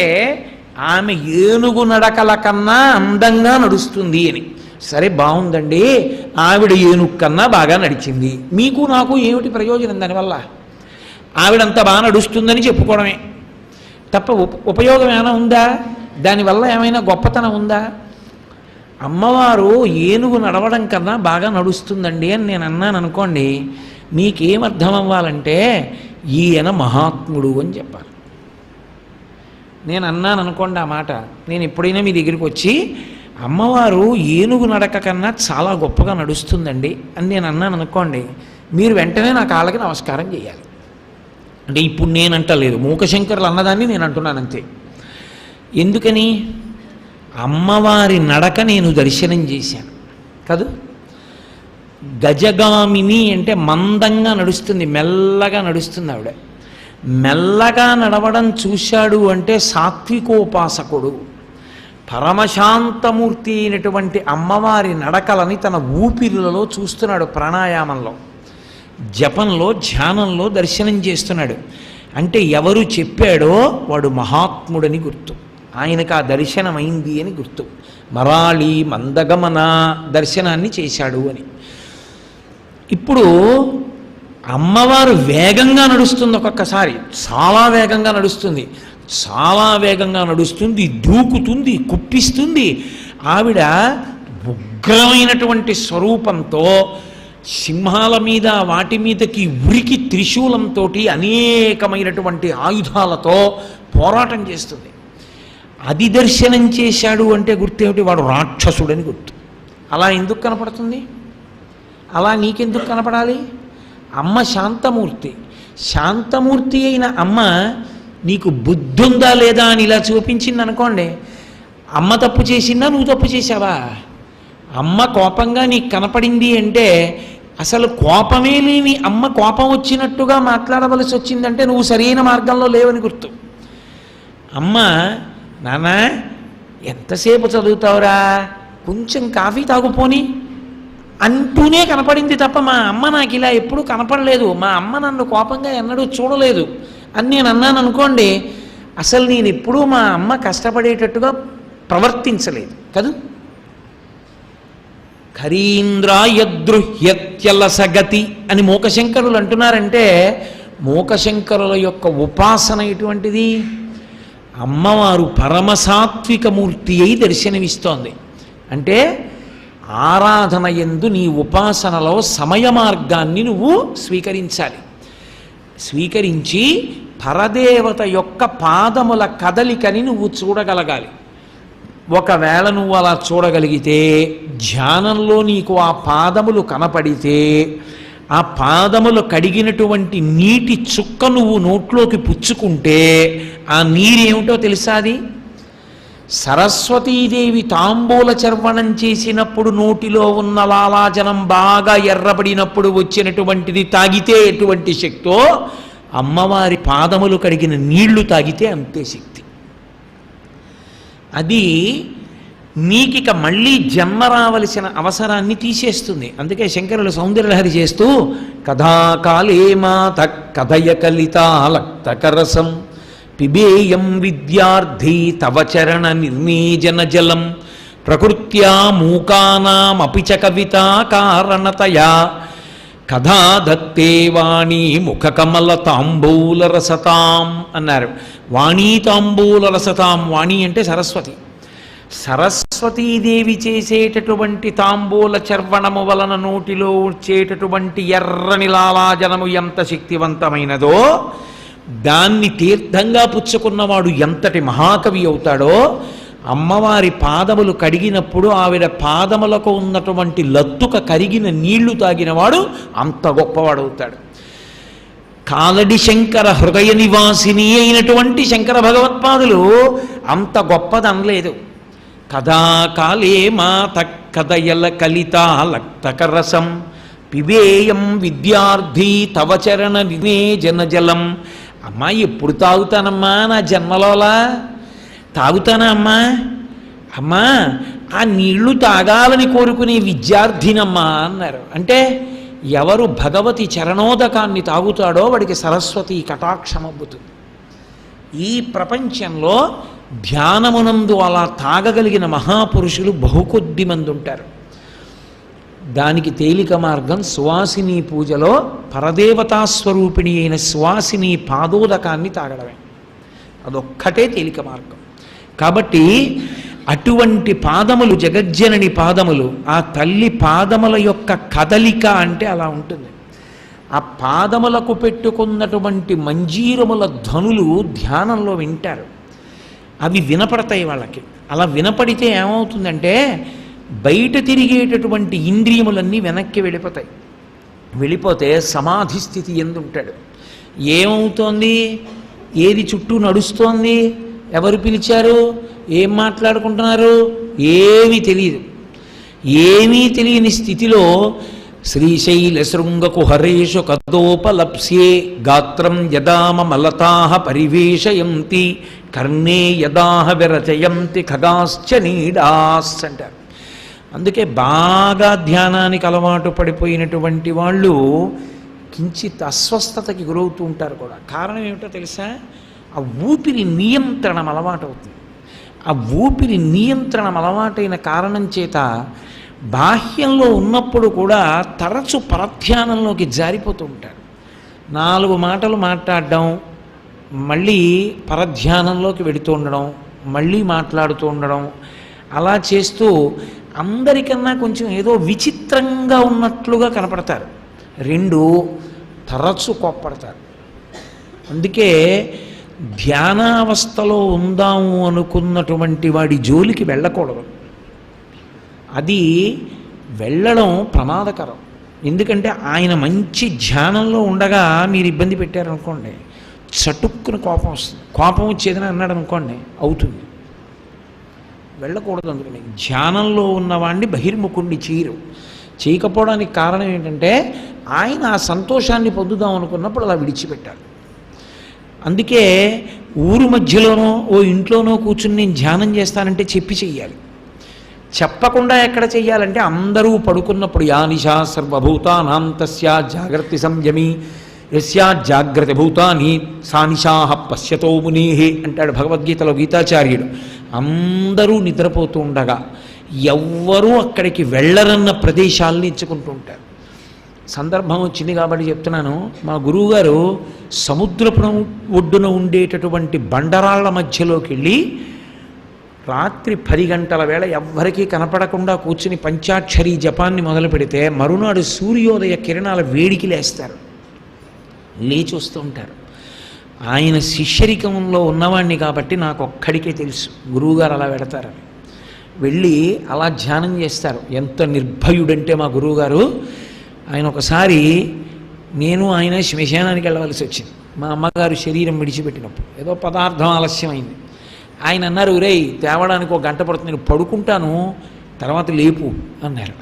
ఆమె ఏనుగు నడకల కన్నా అందంగా నడుస్తుంది అని. సరే బాగుందండి, ఆవిడ ఏనుగు కన్నా బాగా నడిచింది, మీకు నాకు ఏమిటి ప్రయోజనం దానివల్ల? ఆవిడంత బాగా నడుస్తుందని చెప్పుకోవడమే తప్ప ఉపయోగం ఏమైనా ఉందా? దానివల్ల ఏమైనా గొప్పతనం ఉందా? అమ్మవారు ఏనుగు నడవడం కన్నా బాగా నడుస్తుందండి అని నేను అన్నాను అనుకోండి, మీకేమర్థం అవ్వాలంటే ఈయన మహాత్ముడు అని చెప్పాలి. నేను అన్నాను అనుకోండి ఆ మాట, నేను ఎప్పుడైనా మీ దగ్గరికి వచ్చి అమ్మవారు ఏనుగు నడక కన్నా చాలా గొప్పగా నడుస్తుందండి అని నేను అన్నాను అనుకోండి, మీరు వెంటనే నా కాళ్ళకి నమస్కారం చేయాలి. అంటే ఇప్పుడు నేనంటలేదు, మూకశంకరులు అన్నదాన్ని నేను అంటున్నాను అంతే. ఎందుకని? అమ్మవారి నడక నేను దర్శనం చేశాను కాదు. గజగామిని అంటే మందంగా నడుస్తుంది, మెల్లగా నడుస్తుంది ఆవిడ. మెల్లగా నడవడం చూశాడు అంటే సాత్వికోపాసకుడు. పరమశాంతమూర్తి అయినటువంటి అమ్మవారి నడకలని తన ఊపిరిలలో చూస్తున్నాడు, ప్రాణాయామంలో, జపంలో, ధ్యానంలో దర్శనం చేస్తున్నాడు. అంటే ఎవరు చెప్పాడో వాడు మహాత్ముడని గుర్తు, ఆయనకు ఆ దర్శనమైంది అని గుర్తు. మరాళి మందగమన దర్శనాన్ని చేశాడు అని. ఇప్పుడు అమ్మవారు వేగంగా నడుస్తుంది, ఒక్కొక్కసారి చాలా వేగంగా నడుస్తుంది, చాలా వేగంగా నడుస్తుంది, దూకుతుంది, కుప్పిస్తుంది. ఆవిడ ఉగ్రమైనటువంటి స్వరూపంతో సింహాల మీద వాటి మీదకి ఉరికి త్రిశూలంతో అనేకమైనటువంటి ఆయుధాలతో పోరాటం చేస్తుంది. అది దర్శనం చేశాడు అంటే గుర్తేమిటి? వాడు రాక్షసుడని గుర్తు. అలా ఎందుకు కనపడుతుంది? అలా నీకెందుకు కనపడాలి? అమ్మ శాంతమూర్తి. శాంతమూర్తి అయిన అమ్మ నీకు బుద్ధి ఉందా లేదా అని ఇలా చూపించింది అనుకోండి, అమ్మ తప్పు చేసిందా, నువ్వు తప్పు చేశావా? అమ్మ కోపంగా నీకు కనపడింది అంటే అసలు కోపమే లేని అమ్మ కోపం వచ్చినట్టుగా మాట్లాడవలసి వచ్చిందంటే నువ్వు సరైన మార్గంలో లేవని గుర్తు. అమ్మ, నాన్న ఎంతసేపు చదువుతావురా, కొంచెం కాఫీ తాగుపోని అంటూనే కనపడింది తప్ప మా అమ్మ నాకు ఇలా ఎప్పుడూ కనపడలేదు, మా అమ్మ నన్ను కోపంగా ఎన్నడూ చూడలేదు అని నేను అన్నాను అనుకోండి, అసలు నేను ఎప్పుడూ మా అమ్మ కష్టపడేటట్టుగా ప్రవర్తించలేదు కదూ. ఖరీంద్రాయదృహ్యత్యలసగతి అని మూకశంకరులు అంటున్నారంటే, మూకశంకరుల యొక్క ఉపాసన ఎటువంటిది? అమ్మవారు పరమసాత్వికమూర్తి అయి దర్శనమిస్తోంది. అంటే ఆరాధన యందు నీ ఉపాసనలో సమయ మార్గాన్ని నువ్వు స్వీకరించాలి. స్వీకరించి పరదేవత యొక్క పాదముల కదలికని నువ్వు చూడగలగాలి. ఒకవేళ నువ్వు అలా చూడగలిగితే, ధ్యానంలో నీకు ఆ పాదములు కనపడితే, ఆ పాదములు కడిగినటువంటి నీటి చుక్క నువ్వు నోట్లోకి పుచ్చుకుంటే ఆ నీరేమిటో తెలుసా? అది సరస్వతీదేవి తాంబూల చర్వణం చేసినప్పుడు నోటిలో ఉన్న లాలాజనం బాగా ఎర్రబడినప్పుడు వచ్చినటువంటిది తాగితే ఎటువంటి శక్తో, అమ్మవారి పాదములు కడిగిన నీళ్లు తాగితే అంతే శక్తి. అది నీకిక మళ్ళీ జన్మ రావలసిన అవసరాన్ని తీసేస్తుంది. అందుకే శంకరులు సౌందర్యలహరి చేస్తూ కథాకాలే మాత కథయ కలితాలక్తకరసం పిబేయం విద్యార్థి తవ చరణ నిర్మేజన జలం ప్రకృత్యా మూకానామపి చ కవితా కారణతయా కథా దత్తే వాణీ ముఖ కమల తాంబూల రసతాం అన్నారు. వాణీ తాంబూల రసతాం, వాణి అంటే సరస్వతి. సరస్వతీదేవి చేసేటటువంటి తాంబూల చర్వణము వలన నోటిలో వచ్చేటటువంటి ఎర్రని లాలాజనము ఎంత శక్తివంతమైనదో, దాన్ని తీర్థంగా పుచ్చుకున్నవాడు ఎంతటి మహాకవి అవుతాడో, అమ్మవారి పాదములు కడిగినప్పుడు ఆవిడ పాదములకు ఉన్నటువంటి లత్తుక కరిగిన నీళ్లు తాగినవాడు అంత గొప్పవాడవుతాడు. కాలడి శంకర హృదయ నివాసిని అయినటువంటి శంకర భగవత్పాదులు అంత గొప్పదనలేదు. కథాకాలే మాత కథయల కలితాలక్తకరసం పిబేయం విద్యార్థి తవ చరణ నివేజన జలం. అమ్మా ఎప్పుడు తాగుతానమ్మా నా జన్మలోలా? తాగుతానా అమ్మా? అమ్మా ఆ నీళ్లు తాగాలని కోరుకునే విద్యార్థినమ్మా అన్నారు. అంటే ఎవరు భగవతి చరణోదకాన్ని తాగుతాడో వాడికి సరస్వతి కటాక్షమబ్బుతుంది. ఈ ప్రపంచంలో ధ్యానమునందు అలా తాగగలిగిన మహాపురుషులు బహుకొద్ది మంది ఉంటారు. దానికి తేలిక మార్గం సువాసిని పూజలో పరదేవతాస్వరూపిణి అయిన సువాసిని పాదోదకాన్ని తాగడమే. అదొక్కటే తేలిక మార్గం. కాబట్టి అటువంటి పాదములు జగజ్జనని పాదములు, ఆ తల్లి పాదముల యొక్క కదలిక అంటే అలా ఉంటుంది. ఆ పాదములకు పెట్టుకున్నటువంటి మంజీరముల ధ్వనులు ధ్యానంలో వింటారు. అవి వినపడతాయి వాళ్ళకి. అలా వినపడితే ఏమవుతుందంటే బయట తిరిగేటటువంటి ఇంద్రియములన్నీ వెనక్కి వెళ్ళిపోతాయి. వెళ్ళిపోతే సమాధి స్థితి ఎందుంటాడు. ఏమవుతోంది? ఏది చుట్టూ నడుస్తోంది? ఎవరు పిలిచారు? ఏం మాట్లాడుకుంటున్నారు? ఏమీ తెలియదు. ఏమీ తెలియని స్థితిలో శ్రీశైల శృంగకు హరేషు కదోపలప్స్యే గాత్రం యదామ మలతాహ పరివేశయంతి కర్ణే యదాహ విరచయంతి ఖగాశ్చ నీడాస్ అంటారు. అందుకే బాగా ధ్యానానికి అలవాటు పడిపోయినటువంటి వాళ్ళు కించిత్ అస్వస్థతకి గురవుతూ ఉంటారు కూడా. కారణం ఏమిటో తెలుసా? ఆ ఊపిరి నియంత్రణం అలవాటు అవుతుంది. ఆ ఊపిరి నియంత్రణం అలవాటైన కారణం చేత బాహ్యంలో ఉన్నప్పుడు కూడా తరచు పరధ్యానంలోకి జారిపోతూ ఉంటారు. 4 మాటలు మాట్లాడడం, మళ్ళీ పరధ్యానంలోకి వెడుతూ ఉండడం, మళ్ళీ మాట్లాడుతూ ఉండడం, అలా చేస్తూ అందరికన్నా కొంచెం ఏదో విచిత్రంగా ఉన్నట్లుగా కనపడతారు. 2 తరచు కోప్పడతారు. అందుకే ధ్యానావస్థలో ఉందాము అనుకున్నటువంటి వాడి జోలికి వెళ్ళకూడదు. అది వెళ్ళడం ప్రమాదకరం. ఎందుకంటే ఆయన మంచి ధ్యానంలో ఉండగా మీరు ఇబ్బంది పెట్టారనుకోండి, చటుక్కున కోపం వస్తుంది. కోపం వచ్చేదని అన్నాడు అనుకోండి, అవుతుంది. వెళ్ళకూడదు. అందుకని ధ్యానంలో ఉన్నవాడిని బహిర్ముఖుణ్ణి చేయకపోవడానికి కారణం ఏంటంటే ఆయన ఆ సంతోషాన్ని పొందుదాం అనుకున్నప్పుడు అలా విడిచిపెట్టాలి. అందుకే ఊరు మధ్యలోనో ఓ ఇంట్లోనో కూర్చుని నేను ధ్యానం చేస్తానంటే చెప్పి చెయ్యాలి. చెప్పకుండా ఎక్కడ చెయ్యాలంటే అందరూ పడుకున్నప్పుడు యా నిశా సర్వభూతానాం తస్యా జాగ్రత్త సంయమి యస్యా జాగ్రత్త భూతాని సా నిశాః పశ్యతో మునీః అంటాడు భగవద్గీతలో గీతాచార్యుడు. అందరూ నిద్రపోతూ ఉండగా ఎవ్వరూ అక్కడికి వెళ్ళరన్న ప్రదేశాలను ఎంచుకుంటూ ఉంటారు. సందర్భం వచ్చింది కాబట్టి చెప్తున్నాను. మా గురువుగారు సముద్రపు ఒడ్డున ఉండేటటువంటి బండరాళ్ల మధ్యలోకి వెళ్ళి రాత్రి 10 గంటల వేళ ఎవ్వరికీ కనపడకుండా కూర్చుని పంచాక్షరీ జపాన్ని మొదలు పెడితే మరునాడు సూర్యోదయ కిరణాల వేడికి లేస్తారు, లేచి వస్తూ ఉంటారు. ఆయన శిష్యరికంలో ఉన్నవాణ్ణి కాబట్టి నాకు ఒక్కడికే తెలుసు గురువుగారు అలా వెడతారని. వెళ్ళి అలా ధ్యానం చేస్తారు. ఎంత నిర్భయుడంటే మా గురువుగారు, ఆయన ఒకసారి నేను ఆయన శ్మశానానికి వెళ్ళవలసి వచ్చింది. మా అమ్మగారు శరీరం విడిచిపెట్టినప్పుడు ఏదో పదార్థం ఆలస్యమైంది. ఆయన అన్నారు, రేయ్ తేవడానికి 1 గంట పడుతుంది, నేను పడుకుంటాను తర్వాత లేపు అన్నారు.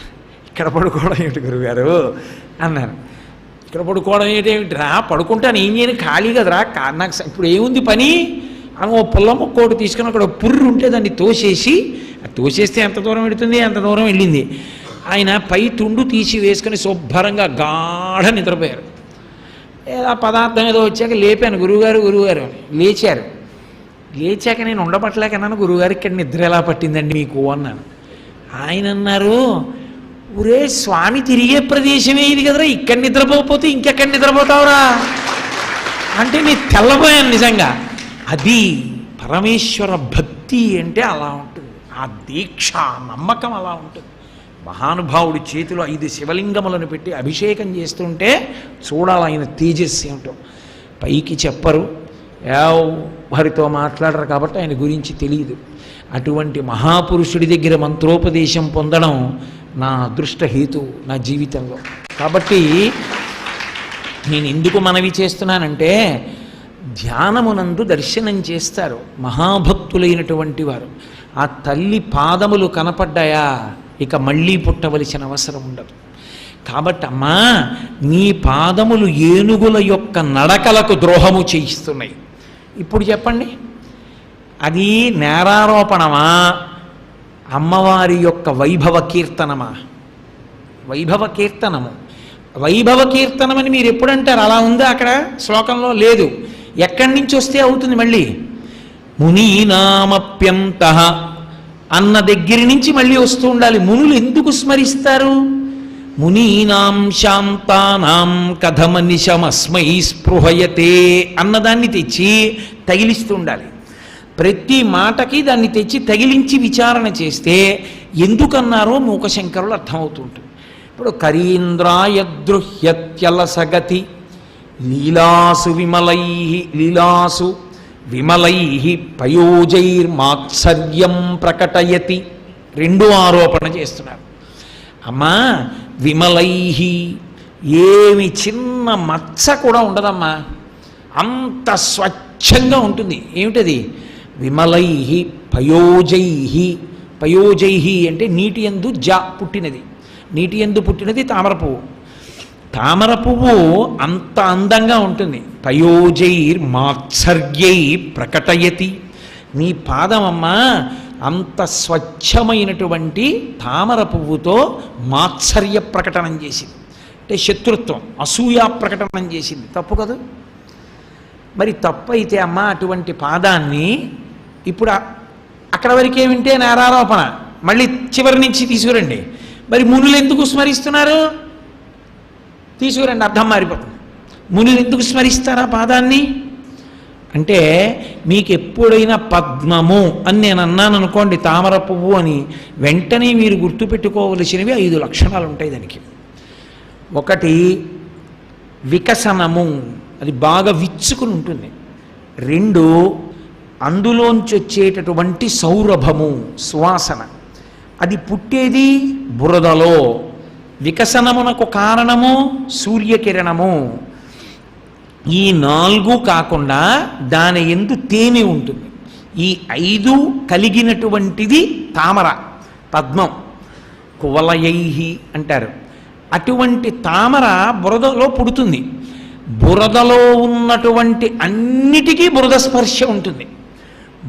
ఇక్కడ పడుకోవడం ఏమిటి గురువుగారు అన్నారు. ఇక్కడ పడుకోవడం ఏంటేమిటిరా, పడుకుంటాను ఏం చేయను, ఖాళీ కదరా, నాకు ఇప్పుడు ఏముంది పని అని ఓ పుల్ల మొక్కోటి తీసుకుని అక్కడ పుర్రు ఉంటే దాన్ని తోసేస్తే ఎంత దూరం వెళుతుంది, అంత దూరం వెళ్ళింది. ఆయన పై తుండు తీసి వేసుకొని శుభ్రంగా గాఢ నిద్రపోయారు. ఏదో పదార్థం ఏదో వచ్చాక లేపాను, గురువుగారు అని. లేచాక నేను ఉండబట్టలేకన్నాను, గురువుగారు ఇక్కడ నిద్ర ఎలా పట్టిందండి మీకు అన్నాను. ఆయన అన్నారు, ఊరే స్వామి తిరిగే ప్రదేశమే ఇది కదరా, ఇక్కడ నిద్రపోకపోతే ఇంకెక్కడ నిద్రపోతావురా అంటే నేను తెల్లబోయాను నిజంగా. అది పరమేశ్వర భక్తి అంటే అలా ఉంటుంది. ఆ దీక్ష నమ్మకం అలా ఉంటుంది. మహానుభావుడి చేతిలో 5 శివలింగములను పెట్టి అభిషేకం చేస్తుంటే చూడాలి ఆయన తేజస్సు ఏమిటో. పైకి చెప్పరు, ఎవరితో మాట్లాడరు కాబట్టి ఆయన గురించి తెలియదు. అటువంటి మహాపురుషుడి దగ్గర మంత్రోపదేశం పొందడం నా అదృష్ట హేతు నా జీవితంలో. కాబట్టి నేను ఎందుకు మనవి చేస్తున్నానంటే, ధ్యానమునందు దర్శనం చేస్తారు మహాభక్తులైనటువంటి వారు. ఆ తల్లి పాదములు కనపడ్డాయా ఇక మళ్ళీ పుట్టవలసిన అవసరం ఉండదు. కాబట్టి అమ్మా, నీ పాదములు ఏనుగుల యొక్క నడకలకు ద్రోహము చేయిస్తున్నాయి. ఇప్పుడు చెప్పండి, అది నేరారోపణమా, అమ్మవారి యొక్క వైభవ కీర్తనమా? వైభవ కీర్తనము. వైభవ కీర్తనమని మీరు ఎప్పుడంటారు? అలా ఉందా అక్కడ శ్లోకంలో? లేదు. ఎక్కడి నుంచి వస్తే అవుతుంది మళ్ళీ? మునీనామప్యంత అన్న దగ్గర నుంచి మళ్ళీ వస్తూ ఉండాలి. మునులు ఎందుకు స్మరిస్తారు? మునీనాం శాంతానాం కథమనిశమస్మై స్పృహయతే అన్నదాన్ని తెచ్చి తగిలిస్తూ ఉండాలి. ప్రతి మాటకి దాన్ని తెచ్చి తగిలించి విచారణ చేస్తే ఎందుకన్నారో మూకశంకరులు అర్థమవుతుంటుంది. ఇప్పుడు కరీంద్రాయదృహ్యత్యలసగతి లీలాసు విమలై పయోజైర్మాత్సర్యం ప్రకటయతి. 2 ఆరోపణ చేస్తున్నారు. అమ్మా, విమలై ఏమి చిన్న మచ్చ కూడా ఉండదమ్మా, అంత స్వచ్ఛంగా ఉంటుంది. ఏమిటది? విమలై పయోజై అంటే నీటి యందు పుట్టినది. నీటి యందు పుట్టినది తామర పువ్వు. తామర పువ్వు అంత అందంగా ఉంటుంది. పయోజైర్మాత్సర్యై ప్రకటయతి. నీ పాదమమ్మా అంత స్వచ్ఛమైనటువంటి తామర పువ్వుతో మాత్సర్య ప్రకటనం చేసింది. అంటే శత్రుత్వం, అసూయా ప్రకటనం చేసింది. తప్పు కదా? మరి తప్పు అయితే అమ్మ అటువంటి పాదాన్ని ఇప్పుడు అక్కడ వరకే వింటే నేరారోపణ, మళ్ళీ చివరి నుంచి తీసుకురండి. మరి మునులు ఎందుకు స్మరిస్తున్నారు? తీసుకురండి, అర్థం మారిపోతుంది. మునులు ఎందుకు స్మరిస్తారా పాదాన్ని అంటే, మీకు ఎప్పుడైనా పద్మము అని నేను అన్నాను అనుకోండి, తామర పువ్వు అని, వెంటనే మీరు గుర్తుపెట్టుకోవలసినవి 5 లక్షణాలు ఉంటాయి దానికి. ఒకటి వికసనము, అది బాగా విచ్చుకుని ఉంటుంది. 2 అందులోంచి వచ్చేటటువంటి సౌరభము, సువాసన. అది పుట్టేది బురదలో. వికసనమునకు కారణము సూర్యకిరణము. ఈ 4 కాకుండా దాని యందు తేనె ఉంటుంది. ఈ 5 కలిగినటువంటిది తామర, పద్మం. కువలయై అంటారు. అటువంటి తామర బురదలో పుడుతుంది. బురదలో ఉన్నటువంటి అన్నిటికీ బురద స్పర్శ ఉంటుంది.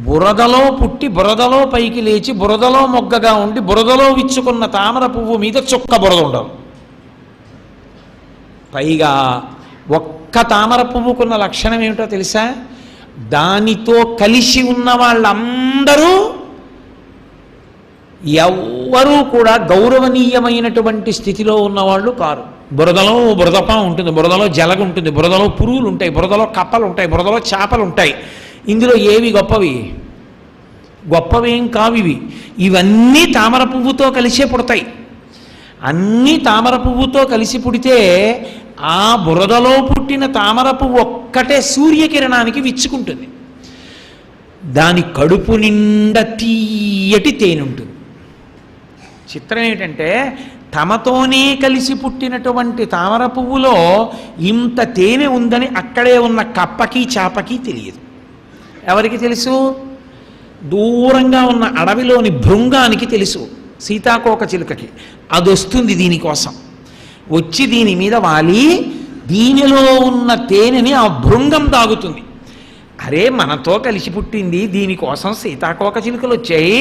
బురదలో పుట్టి బురదలో పైకి లేచి బురదలో మొగ్గగా ఉండి బురదలో విచ్చుకున్న తామర పువ్వు మీద చుక్క బురద ఉండవు. పైగా ఒక్క తామర పువ్వుకున్న లక్షణం ఏమిటో తెలుసా? దానితో కలిసి ఉన్న వాళ్ళందరూ ఎవ్వరూ కూడా గౌరవనీయమైనటువంటి స్థితిలో ఉన్నవాళ్ళు కారు. బురదలో బురదపా ఉంటుంది, బురదలో జలగ ఉంటుంది, బురదలో పురుగులు ఉంటాయి, బురదలో కప్పలు ఉంటాయి, బురదలో చేపలు ఉంటాయి. ఇందులో ఏవి గొప్పవి? గొప్పవేం కావివి. ఇవన్నీ తామర పువ్వుతో కలిసే పుడతాయి. అన్నీ తామర పువ్వుతో కలిసి పుడితే ఆ బురదలో పుట్టిన తామర పువ్వు ఒక్కటే సూర్యకిరణానికి విచ్చుకుంటుంది. దాని కడుపు నిండా తీయటి తేనె ఉంటుంది. చిత్రం ఏమిటంటే తమతోనే కలిసి పుట్టినటువంటి తామర పువ్వులో ఇంత తేనె ఉందని అక్కడే ఉన్న కప్పకి చాపకి తెలియదు. ఎవరికి తెలుసు? దూరంగా ఉన్న అడవిలోని భృంగానికి తెలుసు, సీతాకోక చిలుకకి. అది వస్తుంది దీనికోసం, వచ్చి దీని మీద వాలి దీనిలో ఉన్న తేనెని ఆ భృంగం తాగుతుంది. అరే మనతో కలిసి పుట్టింది, దీనికోసం సీతాకోక చిలుకలు వచ్చాయి,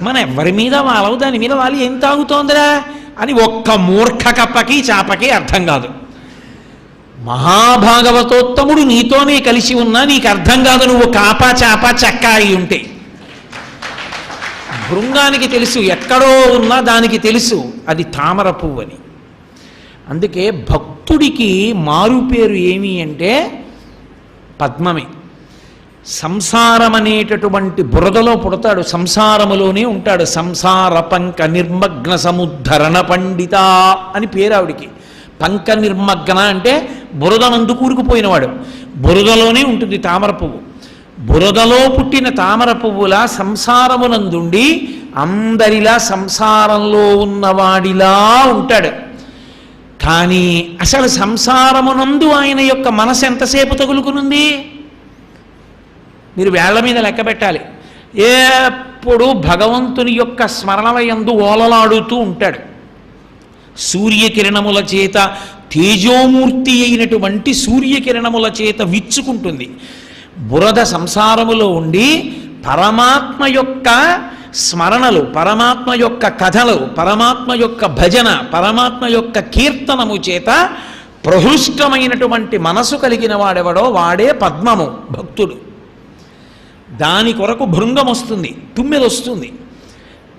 మన ఎవరి మీద వాలవు, దాని మీద వాలి ఏం తాగుతోందిరా అని ఒక్క మూర్ఖ కప్పకి చాపకి అర్థం కాదు. మహాభాగవతోత్తముడు నీతోనే కలిసి ఉన్నా నీకు అర్థం కాదు, నువ్వు కాపా చాప చెక్క అయి ఉంటే. భృంగానికి తెలుసు, ఎక్కడో ఉన్నా దానికి తెలుసు అది తామర పువ్వు అని. అందుకే భక్తుడికి మారు పేరు ఏమి అంటే పద్మమే. సంసారం అనేటటువంటి బురదలో పుడతాడు, సంసారములోనే ఉంటాడు. సంసార పంక నిర్మగ్న సముద్ధరణ పండిత అని పేరు ఆవిడికి. పంక నిర్మగ్న అంటే బురదనందు కూరుకుపోయినవాడు. బురదలోనే ఉంటుంది తామర పువ్వు. బురదలో పుట్టిన తామర పువ్వులా సంసారమునందుండి అందరిలా సంసారంలో ఉన్నవాడిలా ఉంటాడు. కానీ అసలు సంసారమునందు ఆయన యొక్క మనసు ఎంతసేపు తగులుకునుంది? మీరు వేళ్ల మీద లెక్క పెట్టాలి. ఎప్పుడు భగవంతుని యొక్క స్మరణలయందు ఓలలాడుతూ ఉంటాడు. సూర్యకిరణముల చేత, తేజోమూర్తి అయినటువంటి సూర్యకిరణముల చేత విచ్చుకుంటుంది. బురద సంసారములో ఉండి పరమాత్మ యొక్క స్మరణలు, పరమాత్మ యొక్క కథలు, పరమాత్మ యొక్క భజన, పరమాత్మ యొక్క కీర్తనము చేత ప్రహృష్టమైనటువంటి మనసు కలిగిన వాడెవడో వాడే పద్మము భక్తుడు. దాని కొరకు భృంగం వస్తుంది, తుమ్మెద వస్తుంది.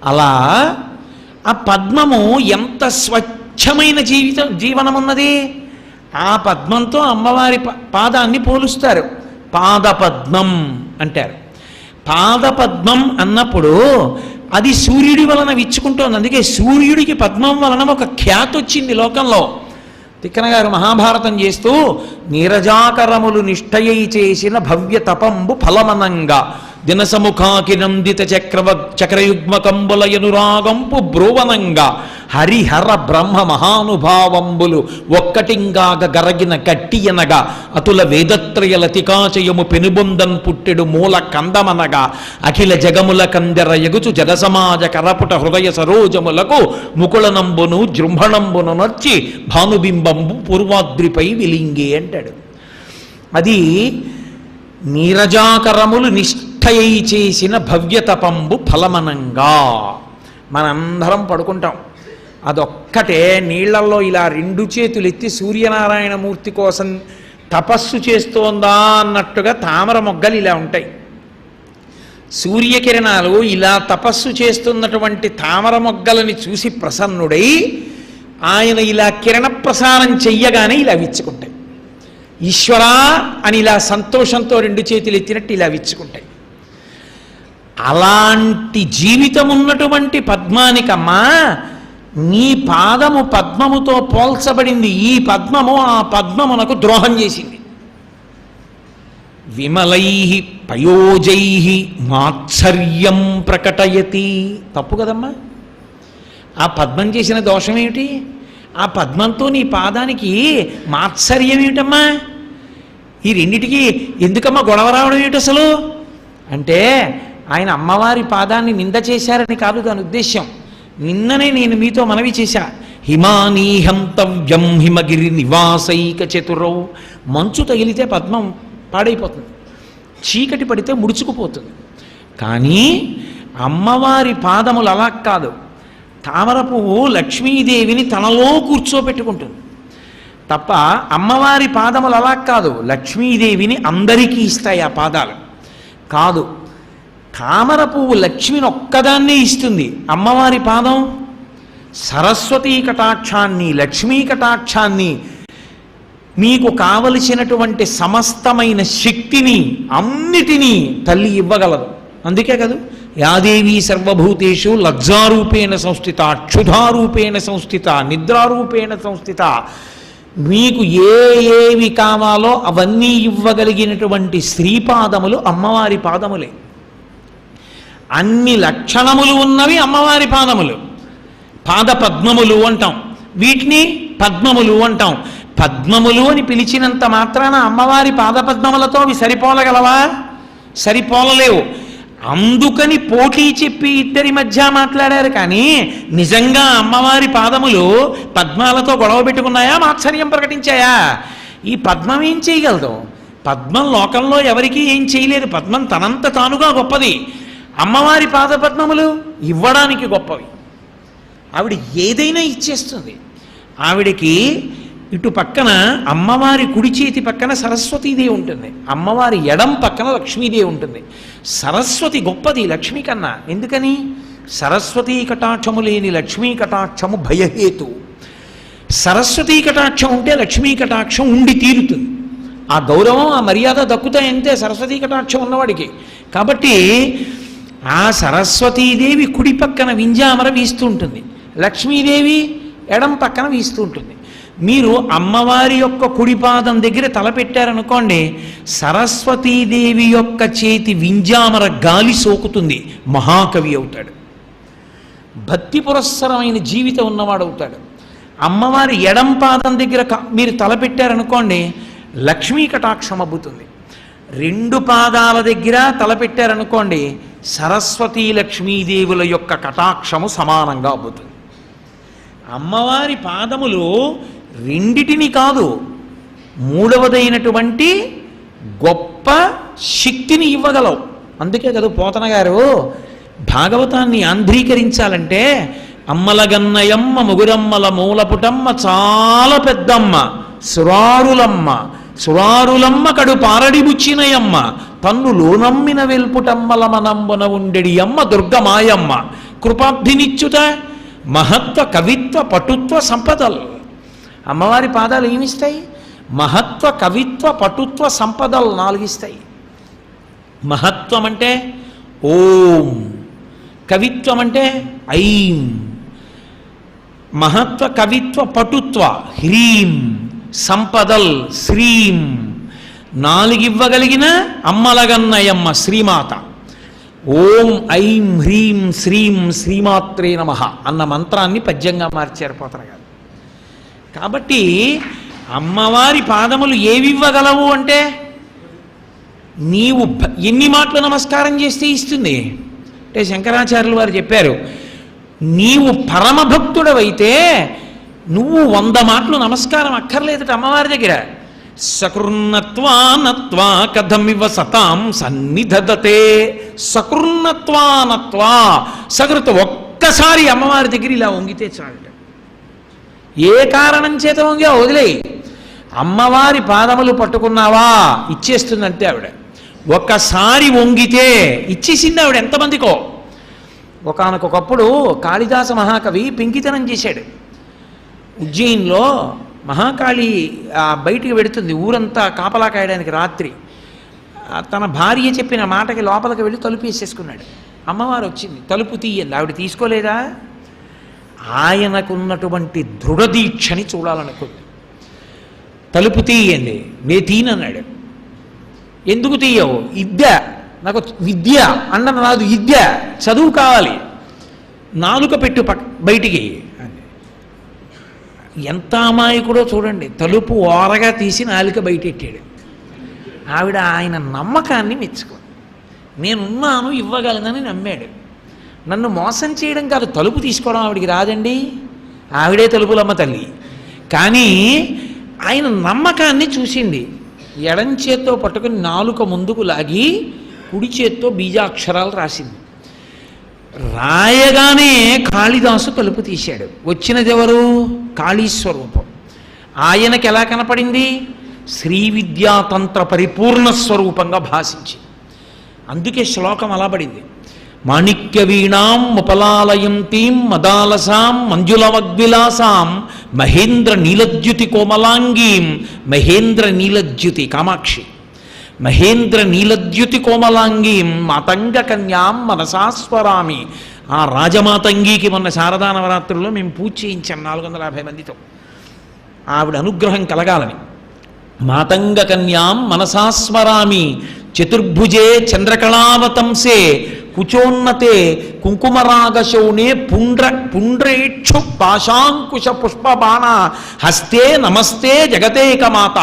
అలా ఆ పద్మము ఎంత స్వచ్ఛమైన జీవనమున్నది. ఆ పద్మంతో అమ్మవారి పాదాన్ని పోలుస్తారు, పాదపద్మం అంటారు. పాదపద్మం అన్నప్పుడు అది సూర్యుడి వలన విచ్చుకుంటోంది. అందుకే సూర్యుడికి పద్మం వలన ఒక ఖ్యాతి వచ్చింది లోకంలో. తిక్కన గారు మహాభారతం చేస్తూ నీరజాకరములు నిష్ఠయై చేసిన భవ్య తపంబు ఫలమనంగా దినసముఖాకి నందిత చక్రయుగ్మకంబులయనురాగంపు బ్రువనంగా హరిహర బ్రహ్మ మహానుభావంబులు ఒక్కటింగాగ గరగిన కట్టియనగా అతుల వేదత్రయల తికాచయము పెనుబొందన్ పుట్టెడు మూల కందమనగా అఖిల జగముల కందెర ఎగుచు జనసమాజ కరపుట హృదయ సరోజములకు ముకుళనంబును జృంభణంబును నర్చి భానుబింబంబు పూర్వాద్రిపై విలింగే అంటాడు. అది నీరజాకరములు నిష్ఠయై చేసిన భవ్యతపంబు ఫలమనంగా. మనందరం పడుకుంటాం, అదొక్కటే నీళ్లలో ఇలా రెండు చేతులు ఎత్తి సూర్యనారాయణమూర్తి కోసం తపస్సు చేస్తోందా అన్నట్టుగా తామర మొగ్గలు ఇలా ఉంటాయి. సూర్యకిరణాలు ఇలా తపస్సు చేస్తున్నటువంటి తామర మొగ్గలని చూసి ప్రసన్నుడై ఆయన ఇలా కిరణ ప్రసారం చెయ్యగానే ఇలా విచ్చుకుంటాయి. ఈశ్వరా అని ఇలా సంతోషంతో రెండు చేతులు ఎత్తినట్టు ఇలా విచ్చుకుంటాయి. అలాంటి జీవితం ఉన్నటువంటి పద్మానికమ్మా, నీ పాదము పద్మముతో పోల్చబడింది. ఈ పద్మము ఆ పద్మమునకు ద్రోహం చేసింది. విమలై పయోజై మాత్సర్యం ప్రకటయతి. తప్పు కదమ్మా. ఆ పద్మం చేసిన దోషం ఏమిటి? ఆ పద్మంతో నీ పాదానికి మాత్సర్యం ఏమిటమ్మా? ఈ రెండిటికి ఎందుకమ్మా గొడవ రావడం ఏమిటి అసలు అంటే, ఆయన అమ్మవారి పాదాన్ని నింద చేశారని కాదు దాని ఉద్దేశ్యం. నిన్ననే నేను మీతో మనవి చేశా, హిమానీహంతవ్యం హిమగిరి నివాసైక చతురౌ. మంచు తగిలితే పద్మం పాడైపోతుంది, చీకటి పడితే ముడుచుకుపోతుంది. కానీ అమ్మవారి పాదములు అలా కాదు. తామర పువ్వు లక్ష్మీదేవిని తనలో కూర్చోపెట్టుకుంటుంది తప్ప అమ్మవారి పాదములు అలా కాదు, లక్ష్మీదేవిని అందరికీ ఇస్తాయి ఆ పాదాలు కాదు. తామర పువ్వు లక్ష్మిని ఒక్కదాన్నే ఇస్తుంది, అమ్మవారి పాదం సరస్వతీ కటాక్షాన్ని, లక్ష్మీ కటాక్షాన్ని, మీకు కావలసినటువంటి సమస్తమైన శక్తిని అన్నిటినీ తల్లి ఇవ్వగలదు. అందుకే కదా యాదేవీ సర్వభూతేషు లజ్జారూపేణ సంస్థిత, క్షుధారూపేణ సంస్థిత, నిద్రారూపేణ సంస్థిత. మీకు ఏవి కావాలో అవన్నీ ఇవ్వగలిగినటువంటి శ్రీపాదములు అమ్మవారి పాదములే. అన్ని లక్షణములు ఉన్నవి అమ్మవారి పాదములు. పాద పద్మములు అంటాం, వీటిని పద్మములు అంటాం. పద్మములు అని పిలిచినంత మాత్రాన అమ్మవారి పాదపద్మములతో అవి సరిపోలగలవా? సరిపోలలేవు. అందుకని పోటీ చెప్పి ఇద్దరి మధ్య మాట్లాడారు. కానీ నిజంగా అమ్మవారి పాదములు పద్మాలతో గొడవ పెట్టుకున్నాయా, మాత్సర్యం ప్రకటించాయా? ఈ పద్మం ఏం చేయగలదు? పద్మం లోకంలో ఎవరికీ ఏం చేయలేదు. పద్మం తనంత తానుగా గొప్పది. అమ్మవారి పాదపద్మములు ఇవ్వడానికి గొప్పవి. ఆవిడ ఏదైనా ఇచ్చేస్తుంది. ఆవిడికి ఇటు పక్కన అమ్మవారి కుడి చేతి పక్కన సరస్వతీదేవి ఉంటుంది, అమ్మవారి ఎడం పక్కన లక్ష్మీదేవి ఉంటుంది. సరస్వతి గొప్పది లక్ష్మి కన్నా. ఎందుకని? సరస్వతీ కటాక్షము లేని లక్ష్మీ కటాక్షము భయహేతు. సరస్వతీ కటాక్షం ఉంటే లక్ష్మీ కటాక్షం ఉండి తీరుతుంది. ఆ గౌరవం ఆ మర్యాద దక్కుతాయంతే సరస్వతీ కటాక్షం ఉన్నవాడికి. కాబట్టి ఆ సరస్వతీదేవి కుడి పక్కన వింజామర వీస్తూ ఉంటుంది, లక్ష్మీదేవి ఎడం పక్కన వీస్తూ ఉంటుంది. మీరు అమ్మవారి యొక్క కుడిపాదం దగ్గర తలపెట్టారనుకోండి, సరస్వతీదేవి యొక్క చేతి వింజామర గాలి సోకుతుంది, మహాకవి అవుతాడు, భక్తి పురస్సరమైన జీవితం ఉన్నవాడు అవుతాడు. అమ్మవారి ఎడం పాదం దగ్గర మీరు తలపెట్టారనుకోండి, లక్ష్మీ కటాక్షం అబ్బుతుంది. రెండు పాదాల దగ్గర తలపెట్టారనుకోండి, సరస్వతీ లక్ష్మీదేవుల యొక్క కటాక్షము సమానంగా అబ్బుతుంది. అమ్మవారి పాదములు రెండిటిని కాదు, మూడవదైనటువంటి గొప్ప శక్తిని ఇవ్వగలవు. అందుకే కదా పోతన గారు భాగవతాన్ని ఆంధ్రీకరించాలంటే అమ్మలగన్నయమ్మ ముగురమ్మల మూలపుటమ్మ చాలా పెద్దమ్మ సురారులమ్మ, సురారులమ్మ కడు పారడిబుచ్చినయమ్మ తన్ను లోనమ్మిన వెల్పుటమ్మల మనంబున ఉండెడి అమ్మ దుర్గమాయమ్మ కృపాబ్ధినిచ్చుత మహత్వ కవిత్వ పటుత్వ సంపదలు. అమ్మవారి పాదాలు ఏమిస్తాయి? మహత్వ కవిత్వ పటుత్వ సంపదలు 4 ఇస్తాయి. మహత్వం అంటే ఓం, కవిత్వం అంటే ఐం, మహత్వ కవిత్వ పటుత్వ హ్రీం, సంపదల్ శ్రీం. 4 ఇవ్వగలిగిన అమ్మలగన్నయమ్మ శ్రీమాత. ఓం ఐం హ్రీం శ్రీం శ్రీమాత్రే నమః అన్న మంత్రాన్ని పద్యంగా మార్చారు పోతన గారు. కాబట్టి అమ్మవారి పాదములు ఏవివ్వగలవు అంటే, నీవు ఎన్ని మాటలు నమస్కారం చేస్తే ఇస్తుంది అంటే శంకరాచార్యులు వారు చెప్పారు, నీవు పరమభక్తుడవైతే నువ్వు 100 మాటలు నమస్కారం అక్కర్లేదట అమ్మవారి దగ్గర. సకృన్నత్వానత్వా కథమివ సతాం సన్నిధదతే. సకృన్నత్వానత్వా, సకృత ఒక్కసారి అమ్మవారి దగ్గర ఇలా వంగితే చాలట. ఏ కారణం చేత వంగా వదిలేయి, అమ్మవారి పాదములు పట్టుకున్నావా ఇచ్చేస్తుందంటే ఆవిడ. ఒక్కసారి వంగితే ఇచ్చేసింది ఆవిడ ఎంతమందికో. ఒకానొకప్పుడు కాళిదాస మహాకవి పెంకితనం చేశాడు. ఉజ్జయిన్లో మహాకాళి బయటికి వెడుతుంది, ఊరంతా కాపలా కాయడానికి రాత్రి. తన భార్య చెప్పిన మాటకి లోపలికి వెళ్ళి తలుపు వేసేసుకున్నాడు. అమ్మవారు వచ్చింది, తలుపు తీయండి. ఆవిడ తీసుకోలేదా? ఆయనకున్నటువంటి దృఢదీక్షని చూడాలనుకుంది. తలుపు తీయండి, నే తీనన్నాడు. ఎందుకు తీయవు? విద్య, నాకు విద్య అన్న రాదు, విద్య చదువు కావాలి, నాలుక పెట్టు బయటికి. ఎంత అమాయకుడో చూడండి, తలుపు ఓరగా తీసి నాలుక బయటెట్టాడు. ఆవిడ ఆయన నమ్మకాన్ని మెచ్చుకుంది. నేనున్నాను, ఇవ్వగలనని నమ్మాడు. నన్ను మోసం చేయడం కాదు, తలుపు తీసుకోవడం ఆవిడికి రాదండి. ఆవిడే తలుపులమ్మ తల్లి. కానీ ఆయన నమ్మకాన్ని చూసింది. ఎడం చేత్తో పట్టుకుని నాలుక ముందుకు లాగి కుడి చేత్తో బీజాక్షరాలు రాసింది. రాయగానే కాళిదాసు తలుపు తీశాడు. వచ్చినదెవరు? కాళీ స్వరూపం. ఆయనకి ఎలా కనపడింది? శ్రీ విద్యాతంత్ర పరిపూర్ణ స్వరూపంగా భాషించి. అందుకే శ్లోకం అలా పడింది. మాణిక్య వీణాం ఉపలాలయంతీం మదాలసాం మంజులవగ్విలాసాం మహేంద్ర నీలద్యుతి కోమలాంగీం. మహేంద్ర నీలద్యుతి కామాక్షి. మహేంద్ర నీలద్యుతి కోమలాంగీం మాతంగ కన్యాం మనసా స్వరామి. ఆ రాజమాతంగికి మొన్న శారదా నవరాత్రుల్లో మేము పూజ చేయించాం 450 మందితో, ఆవిడ అనుగ్రహం కలగాలని. మాతంగ కన్యాం మనసా స్మరామి చతుర్భుజే చంద్రకళావతంసే కుచోన్నతే కుంకుమరాగశౌనే పుండ్రేక్షు పాశాంకుశ పుష్పబాణ హస్తే నమస్తే జగతేకమాత.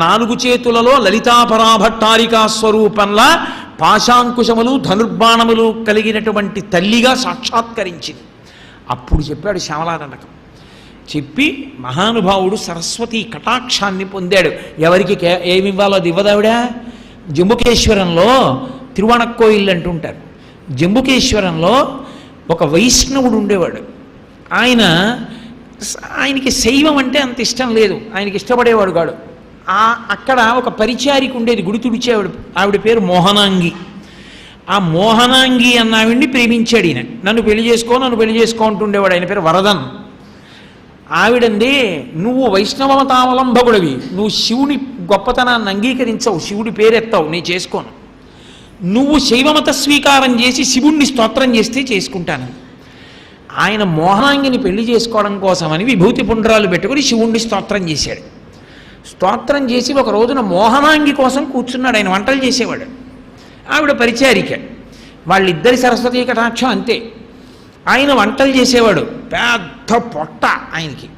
4 చేతులలో లలితాపరాభట్టారికా స్వరూపంలా పాశాంకుశములు ధనుర్బాణములు కలిగినటువంటి తల్లిగా సాక్షాత్కరించింది. అప్పుడు చెప్పాడు శ్యామలాదండకం. చెప్పి మహానుభావుడు సరస్వతి కటాక్షాన్ని పొందాడు. ఎవరికి ఏమి ఇవ్వాలో అది ఇవ్వదావిడ. జంబుకేశ్వరంలో తిరువణక్కోయిల్ అంటుంటారు. జంబుకేశ్వరంలో ఒక వైష్ణవుడు ఉండేవాడు. ఆయనకి శైవం అంటే అంత ఇష్టం లేదు, ఆయనకి ఇష్టపడేవాడు కాడు. అక్కడ ఒక పరిచారిక ఉండేది, గుడి తుడిచేవాడు. ఆవిడ పేరు మోహనాంగి. ఆ మోహనాంగి అన్న ఆవిడ్ని ప్రేమించాడు ఈయన. నన్ను పెళ్లి చేసుకో అంటుండేవాడు. ఆయన పేరు వరదన్. ఆవిడంది, నువ్వు వైష్ణవమతావలంబకుడివి, నువ్వు శివుని గొప్పతనాన్ని అంగీకరించవు, శివుడి పేరెత్తావు, నేను చేసుకోను. నువ్వు శైవమత స్వీకారం చేసి శివుణ్ణి స్తోత్రం చేస్తే చేసుకుంటాను. ఆయన మోహనాంగిని పెళ్లి చేసుకోవడం కోసమని విభూతి పుండ్రాలు పెట్టుకుని శివుణ్ణి స్తోత్రం చేశాడు. స్తోత్రం చేసి ఒక రోజున మోహనాంగి కోసం కూర్చున్నాడు. ఆయన వంటలు చేసేవాడు, ఆవిడ పరిచారిక. వాళ్ళిద్దరి సరస్వతీ కటాక్షం అంతే. ఆయన వంటలు చేసేవాడు, పెద్ద పొట్ట ఆయనకి.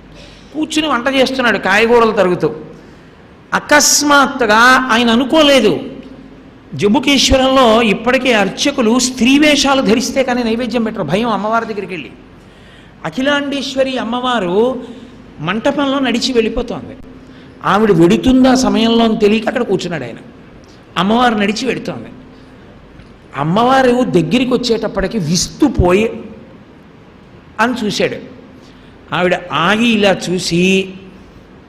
కూర్చుని వంట చేస్తున్నాడు కాయగూరలు తరుగుతూ. అకస్మాత్తుగా ఆయన అనుకోలేదు, జంబుకేశ్వరంలో ఇప్పటికే అర్చకులు స్త్రీ వేషాలు ధరిస్తే కానీ నైవేద్యం పెట్టరు, భయం అమ్మవారి దగ్గరికి వెళ్ళి. అఖిలాండేశ్వరి అమ్మవారు మంటపంలో నడిచి వెళ్ళిపోతోంది. ఆవిడ వెడుతుందా సమయంలో తెలియక అక్కడ కూర్చున్నాడు ఆయన. అమ్మవారు నడిచి వెడుతోంది. అమ్మవారు దగ్గరికి వచ్చేటప్పటికి విస్తుపోయి అని చూశాడు. ఆవిడ ఆగి ఇలా చూసి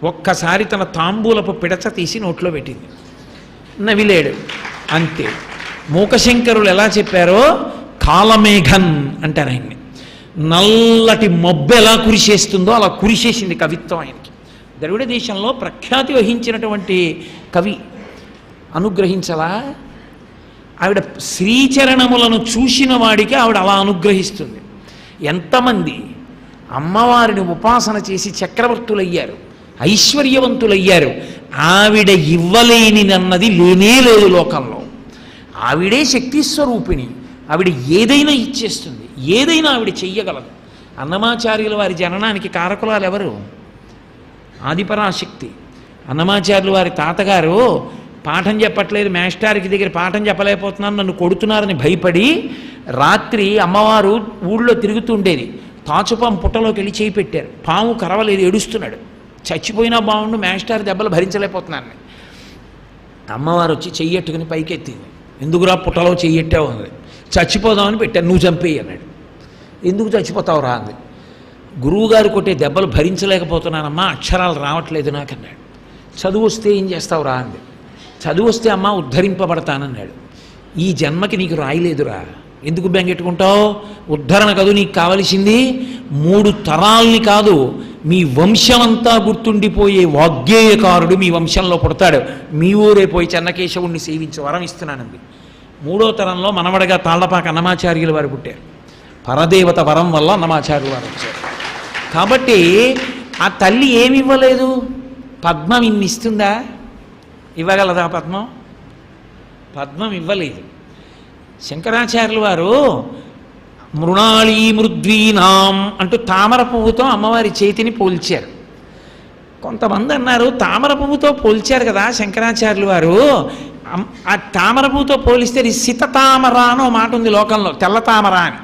ఒక్కసారి తన తాంబూలపు పిడచ తీసి నోట్లో పెట్టింది. నవిలేడు అంతే. మూకశంకరులు ఎలా చెప్పారో కాలమేఘన్ అంటారు ఆయన్ని. నల్లటి మబ్బు ఎలా కురిసేస్తుందో అలా కురిసేసింది కవిత్వం ఆయనకి. ద్రవిడ దేశంలో ప్రఖ్యాతి వహించినటువంటి కవి అనుగ్రహించలా. ఆవిడ శ్రీచరణములను చూసిన వాడికి ఆవిడ అలా అనుగ్రహిస్తుంది. ఎంతమంది అమ్మవారిని ఉపాసన చేసి చక్రవర్తులయ్యారు, ఐశ్వర్యవంతులయ్యారు. ఆవిడ ఇవ్వలేనిదన్నది లేనే లేదు లోకంలో. ఆవిడే శక్తి స్వరూపిణి. ఆవిడ ఏదైనా ఇచ్చేస్తుంది, ఏదైనా ఆవిడ చెయ్యగలదు. అన్నమాచార్యుల వారి జననానికి కారకులాలు ఎవరు? ఆదిపరాశక్తి. అన్నమాచార్యుల వారి తాతగారు పాఠం చెప్పట్లేదు, మేస్టారికి దగ్గర పాఠం చెప్పలేకపోతున్నాను, నన్ను కొడుతున్నారని భయపడి రాత్రి అమ్మవారు ఊళ్ళో తిరుగుతుండేది. తాచుపాము పుట్టలోకి వెళ్ళి చేయి పెట్టారు. పాము కరవలేదు, ఏడుస్తున్నాడు. చచ్చిపోయినా బాగుండు, మేస్టార్ దెబ్బలు భరించలేకపోతున్నాను. అమ్మవారు వచ్చి చెయ్యట్టుకుని పైకెత్తింది. ఎందుకురా పుట్టలో చెయ్యట్టావు అంది. చచ్చిపోదామని పెట్టాను, నువ్వు చంపేయి అన్నాడు. ఎందుకు చచ్చిపోతావురా అంది. గురువుగారు కొట్టే దెబ్బలు భరించలేకపోతున్నానమ్మా, అక్షరాలు రావట్లేదు నాకు అన్నాడు. చదువు వస్తే ఏం చేస్తావురా అంది. చదువు వస్తే అమ్మ ఉద్ధరింపబడతానన్నాడు. ఈ జన్మకి నీకు రాయలేదురా, ఎందుకు బెంగెట్టుకుంటావు? ఉద్ధరణ కదూ నీకు కావలసింది. 3 తరాల్ని కాదు, మీ వంశమంతా గుర్తుండిపోయే వాగ్గేయకారుడు మీ వంశంలో పుడతాడు. మీ ఊరే పోయి చెన్నకేశవుణ్ణి సేవించి వరం ఇస్తున్నానంది. 3వ తరంలో మనవడగా తాళ్లపాక అన్నమాచార్యుల వారు పుట్టారు. పరదేవత వరం వల్ల అన్నమాచార్యుల వారు వచ్చారు. కాబట్టి ఆ తల్లి ఏమి ఇవ్వలేదు? పద్మం ఇన్నిస్తుందా? ఇవ్వగలదా పద్మం? పద్మం ఇవ్వలేదు. శంకరాచార్యుల వారు మృణాళీ మృద్వీనాం అంటూ తామర పువ్వుతో అమ్మవారి చేతిని పోల్చారు. కొంతమంది అన్నారు తామర పువ్వుతో పోల్చారు కదా శంకరాచార్యుల వారు, ఆ తామర పువ్వుతో పోలిస్తే అది సిత తామర అనో మాట ఉంది లోకంలో, తెల్ల తామర అని.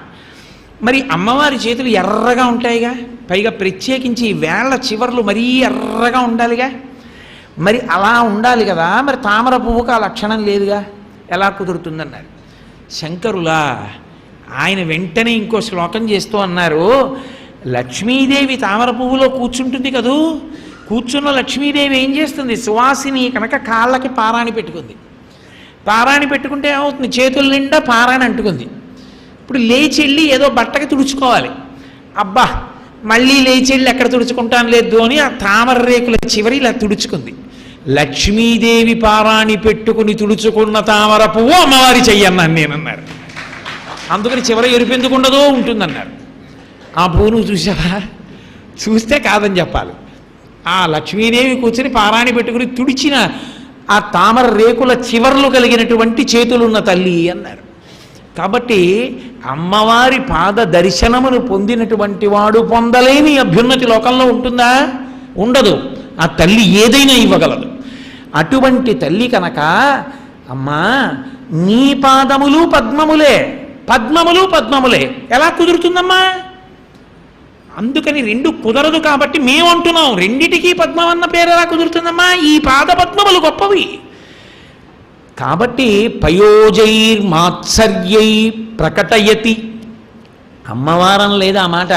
మరి అమ్మవారి చేతులు ఎర్రగా ఉంటాయిగా, పైగా ప్రత్యేకించి వేళ్ల చివర్లు మరీ ఎర్రగా ఉండాలిగా, మరి అలా ఉండాలి కదా, మరి తామర పువ్వుకు ఆ లక్షణం లేదుగా, ఎలా కుదురుతుందన్నారు శంకరులా. ఆయన వెంటనే ఇంకో శ్లోకం చేస్తూ అన్నారు, లక్ష్మీదేవి తామర పువ్వులో కూర్చుంటుంది కదూ, కూర్చున్న లక్ష్మీదేవి ఏం చేస్తుంది, సువాసిని కనుక కాళ్ళకి పారాణి పెట్టుకుంది. పారాణి పెట్టుకుంటే ఏమవుతుంది, చేతుల నిండా పారాణి అంటుకుంది. ఇప్పుడు లేచి వెళ్ళి ఏదో బట్టకి తుడుచుకోవాలి, అబ్బా మళ్ళీ లేచి వెళ్ళి ఎక్కడ తుడుచుకుంటాను లేదు అని ఆ తామర రేకుల చివరి ఇలా తుడుచుకుంది. లక్ష్మీదేవి పారాణి పెట్టుకుని తుడుచుకున్న తామర పువ్వు అమ్మవారి చెయ్యన్నాను నేనన్నారు. అందుకని చివరి ఎరుపెందుకు ఉండదో ఉంటుందన్నారు. ఆ పువ్వును చూసావా, చూస్తే కాదని చెప్పాలి. ఆ లక్ష్మీదేవి కూర్చొని పారాణి పెట్టుకుని తుడిచిన ఆ తామర రేకుల చివర్లు కలిగినటువంటి చేతులున్న తల్లి అన్నారు. కాబట్టి అమ్మవారి పాద దర్శనమును పొందినటువంటి వాడు పొందలేని అభ్యున్నతి లోకంలో ఉంటుందా, ఉండదు. ఆ తల్లి ఏదైనా ఇవ్వగలదు. అటువంటి తల్లి కనుక అమ్మా నీ పాదములు పద్మములే, పద్మములు పద్మములే ఎలా కుదురుతుందమ్మా? అందుకని రెండు కుదరదు కాబట్టి మేమంటున్నాం, రెండిటికీ పద్మం అన్న పేరు ఎలా కుదురుతుందమ్మా? ఈ పాద పద్మములు గొప్పవి కాబట్టి పయోజైర్మాత్సర్యై ప్రకటయతి. అమ్మవారం లేదా ఆ మాట,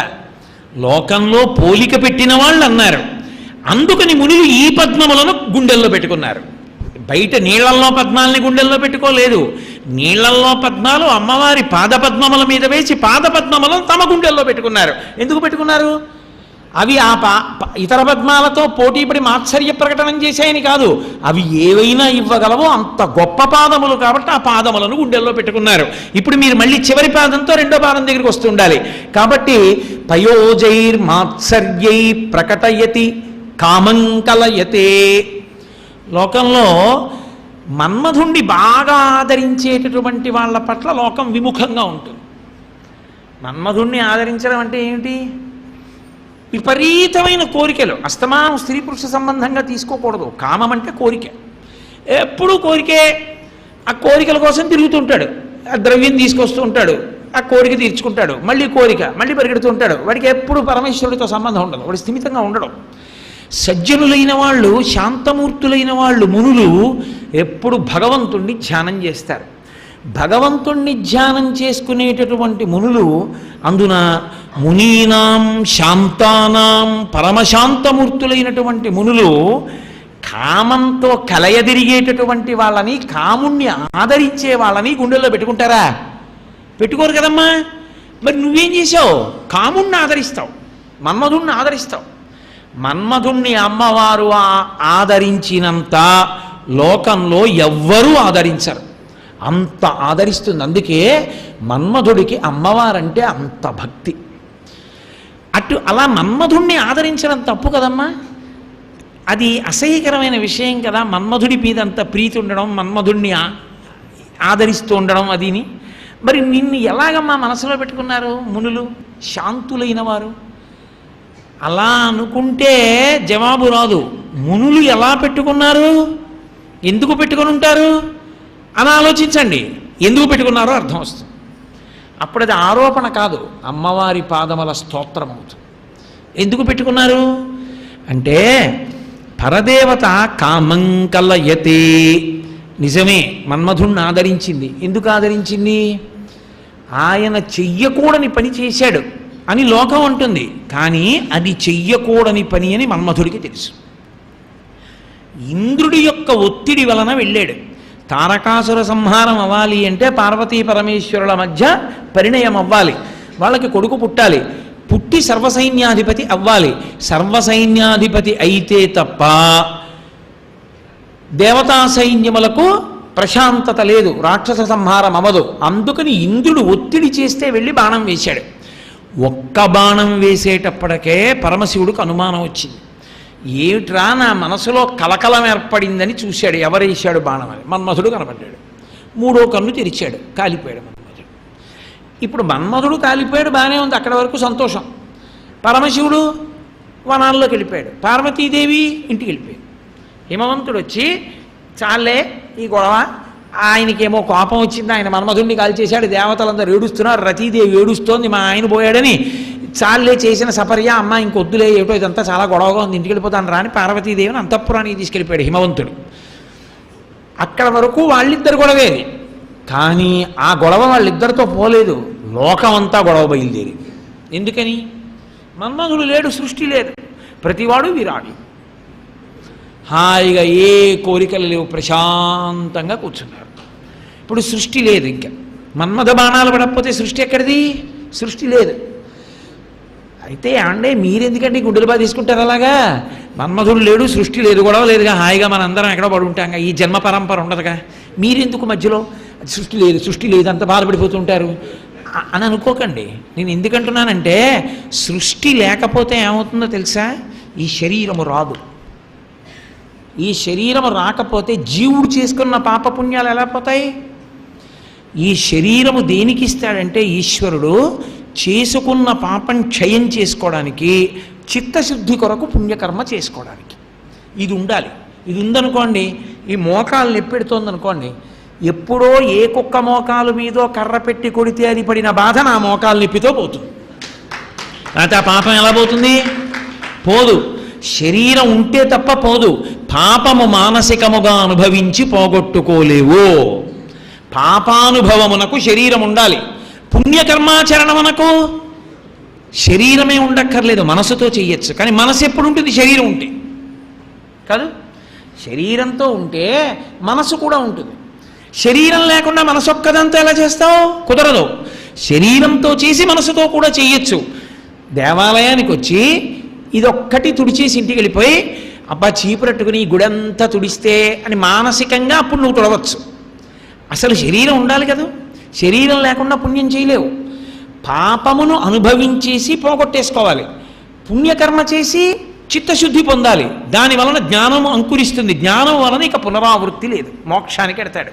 లోకంలో పోలిక పెట్టిన వాళ్ళు అన్నారు. అందుకని మునులు ఈ పద్మములను గుండెల్లో పెట్టుకున్నారు. బయట నీళ్లల్లో పద్మాలని గుండెల్లో పెట్టుకోలేదు. నీళ్లల్లో పద్మాలు అమ్మవారి పాదపద్మముల మీద వేసి పాదపద్మములను తమ గుండెల్లో పెట్టుకున్నారు. ఎందుకు పెట్టుకున్నారు? అవి ఆ ఇతర పద్మాలతో పోటీపడి మాత్సర్య ప్రకటన చేశాయని కాదు, అవి ఏవైనా ఇవ్వగలవో అంత గొప్ప పాదములు కాబట్టి ఆ పాదములను గుండెల్లో పెట్టుకున్నారు. ఇప్పుడు మీరు మళ్ళీ చివరి పాదంతో రెండో పాదం దగ్గరికి వస్తుండాలి. కాబట్టి పయోజైర్మాత్సర్యై ప్రకటయతి కామంకలయతే. లోకంలో మన్మధుణ్ణి బాగా ఆదరించేటటువంటి వాళ్ళ పట్ల లోకం విముఖంగా ఉంటుంది. మన్మధుణ్ణి ఆదరించడం అంటే ఏమిటి? విపరీతమైన కోరికలు, అస్తమానం స్త్రీ పురుష సంబంధంగా తీసుకోకూడదు. కామం అంటే కోరిక, ఎప్పుడూ కోరికే. ఆ కోరికల కోసం తిరుగుతుంటాడు, ఆ ద్రవ్యం తీసుకొస్తూ ఉంటాడు, ఆ కోరిక తీర్చుకుంటాడు, మళ్ళీ కోరిక, మళ్ళీ పరిగెడుతూ ఉంటాడు. వాడికి ఎప్పుడు పరమేశ్వరుడితో సంబంధం ఉండదు, వాడు స్థిమితంగా ఉండడం. సజ్జనులైన వాళ్ళు, శాంతమూర్తులైన వాళ్ళు, మునులు ఎప్పుడు భగవంతుణ్ణి ధ్యానం చేస్తారు. భగవంతుణ్ణి ధ్యానం చేసుకునేటటువంటి మునులు, అందున మునీనాం శాంతానాం పరమశాంతమూర్తులైనటువంటి మునులు కామంతో కలయదిరిగేటటువంటి వాళ్ళని, కాముణ్ణి ఆదరించే వాళ్ళని గుండెల్లో పెట్టుకుంటారా? పెట్టుకోరు కదమ్మా. మరి నువ్వేం చేసావు? కాముణ్ణి ఆదరిస్తావు, మన్మధుణ్ణి ఆదరిస్తావు. మన్మధుణ్ణి అమ్మవారు ఆదరించినంత లోకంలో ఎవ్వరూ ఆదరించరు, అంత ఆదరిస్తుంది. అందుకే మన్మధుడికి అమ్మవారంటే అంత భక్తి. అలా మన్మధుణ్ణి ఆదరించడం తప్పు కదమ్మా, అది అసహ్యకరమైన విషయం కదా. మన్మధుడి మీద అంత ప్రీతి ఉండడం, మన్మధుణ్ణి ఆదరిస్తూ ఉండడం అదిని. మరి నిన్ను ఎలాగమ్మా మనసులో పెట్టుకున్నారు మునులు, శాంతులైన వారు? అలా అనుకుంటే జవాబు రాదు. మునులు ఎలా పెట్టుకున్నారు, ఎందుకు పెట్టుకుని ఉంటారు అని ఆలోచించండి. ఎందుకు పెట్టుకున్నారో అర్థం వస్తుంది. అప్పుడు అది ఆరోపణ కాదు, అమ్మవారి పాదముల స్తోత్రం అవుతుంది. ఎందుకు పెట్టుకున్నారు అంటే పరదేవత కామంకలయతే. నిజమే, మన్మధుణ్ణి ఆదరించింది. ఎందుకు ఆదరించింది? ఆయన చెయ్యకూడని పని చేశాడు అని లోకం అంటుంది, కానీ అది చెయ్యకూడని పని అని మన్మధుడికి తెలుసు. ఇంద్రుడి యొక్క ఒత్తిడి వలన వెళ్ళాడు. తారకాసుర సంహారం అవ్వాలి అంటే పార్వతీ పరమేశ్వరుల మధ్య పరిణయం అవ్వాలి, వాళ్ళకి కొడుకు పుట్టాలి, పుట్టి సర్వసైన్యాధిపతి అవ్వాలి. సర్వసైన్యాధిపతి అయితే తప్ప దేవతా సైన్యములకు ప్రశాంతత లేదు, రాక్షస సంహారం అవ్వదు. అందుకని ఇంద్రుడు ఒత్తిడి చేస్తే వెళ్ళి బాణం వేశాడు. ఒక్క బాణం వేసేటప్పటికే పరమశివుడికి అనుమానం వచ్చింది. ఏమిట్రా నా మనసులో కలకలం ఏర్పడిందని చూశాడు, ఎవరేశాడు బాణం అని. మన్మధుడు కనపడ్డాడు. మూడో కన్ను తెరిచాడు, కాలిపోయాడు మన్మధుడు. ఇప్పుడు మన్మధుడు కాలిపోయాడు, బాగానే ఉంది, అక్కడ వరకు సంతోషం. పరమశివుడు వనాల్లోకి వెళ్ళిపోయాడు, పార్వతీదేవి ఇంటికి వెళ్ళిపోయాడు. హిమవంతుడు వచ్చి చాలే ఈ గొడవ, ఆయనకేమో కోపం వచ్చింది, ఆయన మన్మధుడిని కాల్చేశాడు, దేవతలందరూ ఏడుస్తున్నారు, రతీదేవి ఏడుస్తోంది మా ఆయన పోయాడని. చాలే చేసిన సపర్య, అమ్మ ఇంకొద్దులే, ఏటో ఇదంతా చాలా గొడవగా ఉంది, ఇంటికి వెళ్ళిపోతాను రాని పార్వతీదేవిని అంతఃపురానికి తీసుకెళ్ళిపోయాడు హిమవంతుడు. అక్కడ వరకు వాళ్ళిద్దరు గొడవేది. కానీ ఆ గొడవ వాళ్ళిద్దరితో పోలేదు, లోకమంతా గొడవ బయలుదేరింది. ఎందుకని? మన్మధుడు లేడు, సృష్టి లేదు, ప్రతివాడు విరాడి, హాయిగా ఏ కోరికలు లేవు, ప్రశాంతంగా కూర్చున్నారు. ఇప్పుడు సృష్టి లేదు, ఇంకా మన్మథ బాణాలు పడకపోతే సృష్టి ఎక్కడిది? సృష్టి లేదు. అయితే అంటే మీరెందుకంటే గుండెలు బాగా తీసుకుంటారు అలాగా? మన్మధుడు లేడు, సృష్టి లేదు, గొడవ లేదుగా, హాయిగా మనందరం ఎక్కడ పడి ఉంటాంగా, ఈ జన్మ పరంపర ఉండదుగా, మీరెందుకు మధ్యలో సృష్టి లేదు సృష్టి లేదు అంత బాధపడిపోతుంటారు అని అనుకోకండి. నేను ఎందుకంటున్నానంటే సృష్టి లేకపోతే ఏమవుతుందో తెలుసా? ఈ శరీరము రాదు. ఈ శరీరము రాకపోతే జీవుడు చేసుకున్న పాపపుణ్యాలు ఎలా పోతాయి? ఈ శరీరము దేనికి ఇస్తాడంటే ఈశ్వరుడు చేసుకున్న పాపం క్షయం చేసుకోవడానికి, చిత్తశుద్ధి కొరకు పుణ్యకర్మ చేసుకోవడానికి. ఇది ఉండాలి. ఇది ఉందనుకోండి, ఈ మోకాలు నొప్పెడుతోందనుకోండి, ఎప్పుడో ఏ కుక్క మోకాలు మీదో కర్ర పెట్టి కొడితే అది పడిన బాధ నా మోకాలు నొప్పితో పోతుంది. అయితే ఆ పాపం ఎలా పోతుంది? పోదు. శరీరం ఉంటే తప్ప పోదు. పాపము మానసికముగా అనుభవించి పోగొట్టుకోలేవు. పాపానుభవమునకు శరీరం ఉండాలి. పుణ్యకర్మాచరణమునకు శరీరమే ఉండక్కర్లేదు, మనసుతో చెయ్యొచ్చు. కానీ మనసు ఎప్పుడు ఉంటుంది? శరీరం ఉంటే కాదు. శరీరంతో ఉంటే మనసు కూడా ఉంటుంది. శరీరం లేకుండా మనసు ఒక్కదంతా ఎలా చేస్తావు? కుదరదు. శరీరంతో చేసి మనసుతో కూడా చెయ్యొచ్చు. దేవాలయానికి వచ్చి ఇదొక్కటి తుడిచేసి ఇంటికి వెళ్ళిపోయి అబ్బా చీపురట్టుకుని గుడంతా తుడిస్తే అని మానసికంగా అప్పుడు నువ్వు తుడవచ్చు. అసలు శరీరం ఉండాలి కదా. శరీరం లేకుండా పుణ్యం చేయలేవు. పాపమును అనుభవించేసి పోగొట్టేసుకోవాలి. పుణ్యకర్మ చేసి చిత్తశుద్ధి పొందాలి. దాని వలన జ్ఞానము అంకురిస్తుంది. జ్ఞానం వలన ఇక పునరావృత్తి లేదు, మోక్షానికి ఎడతాడు.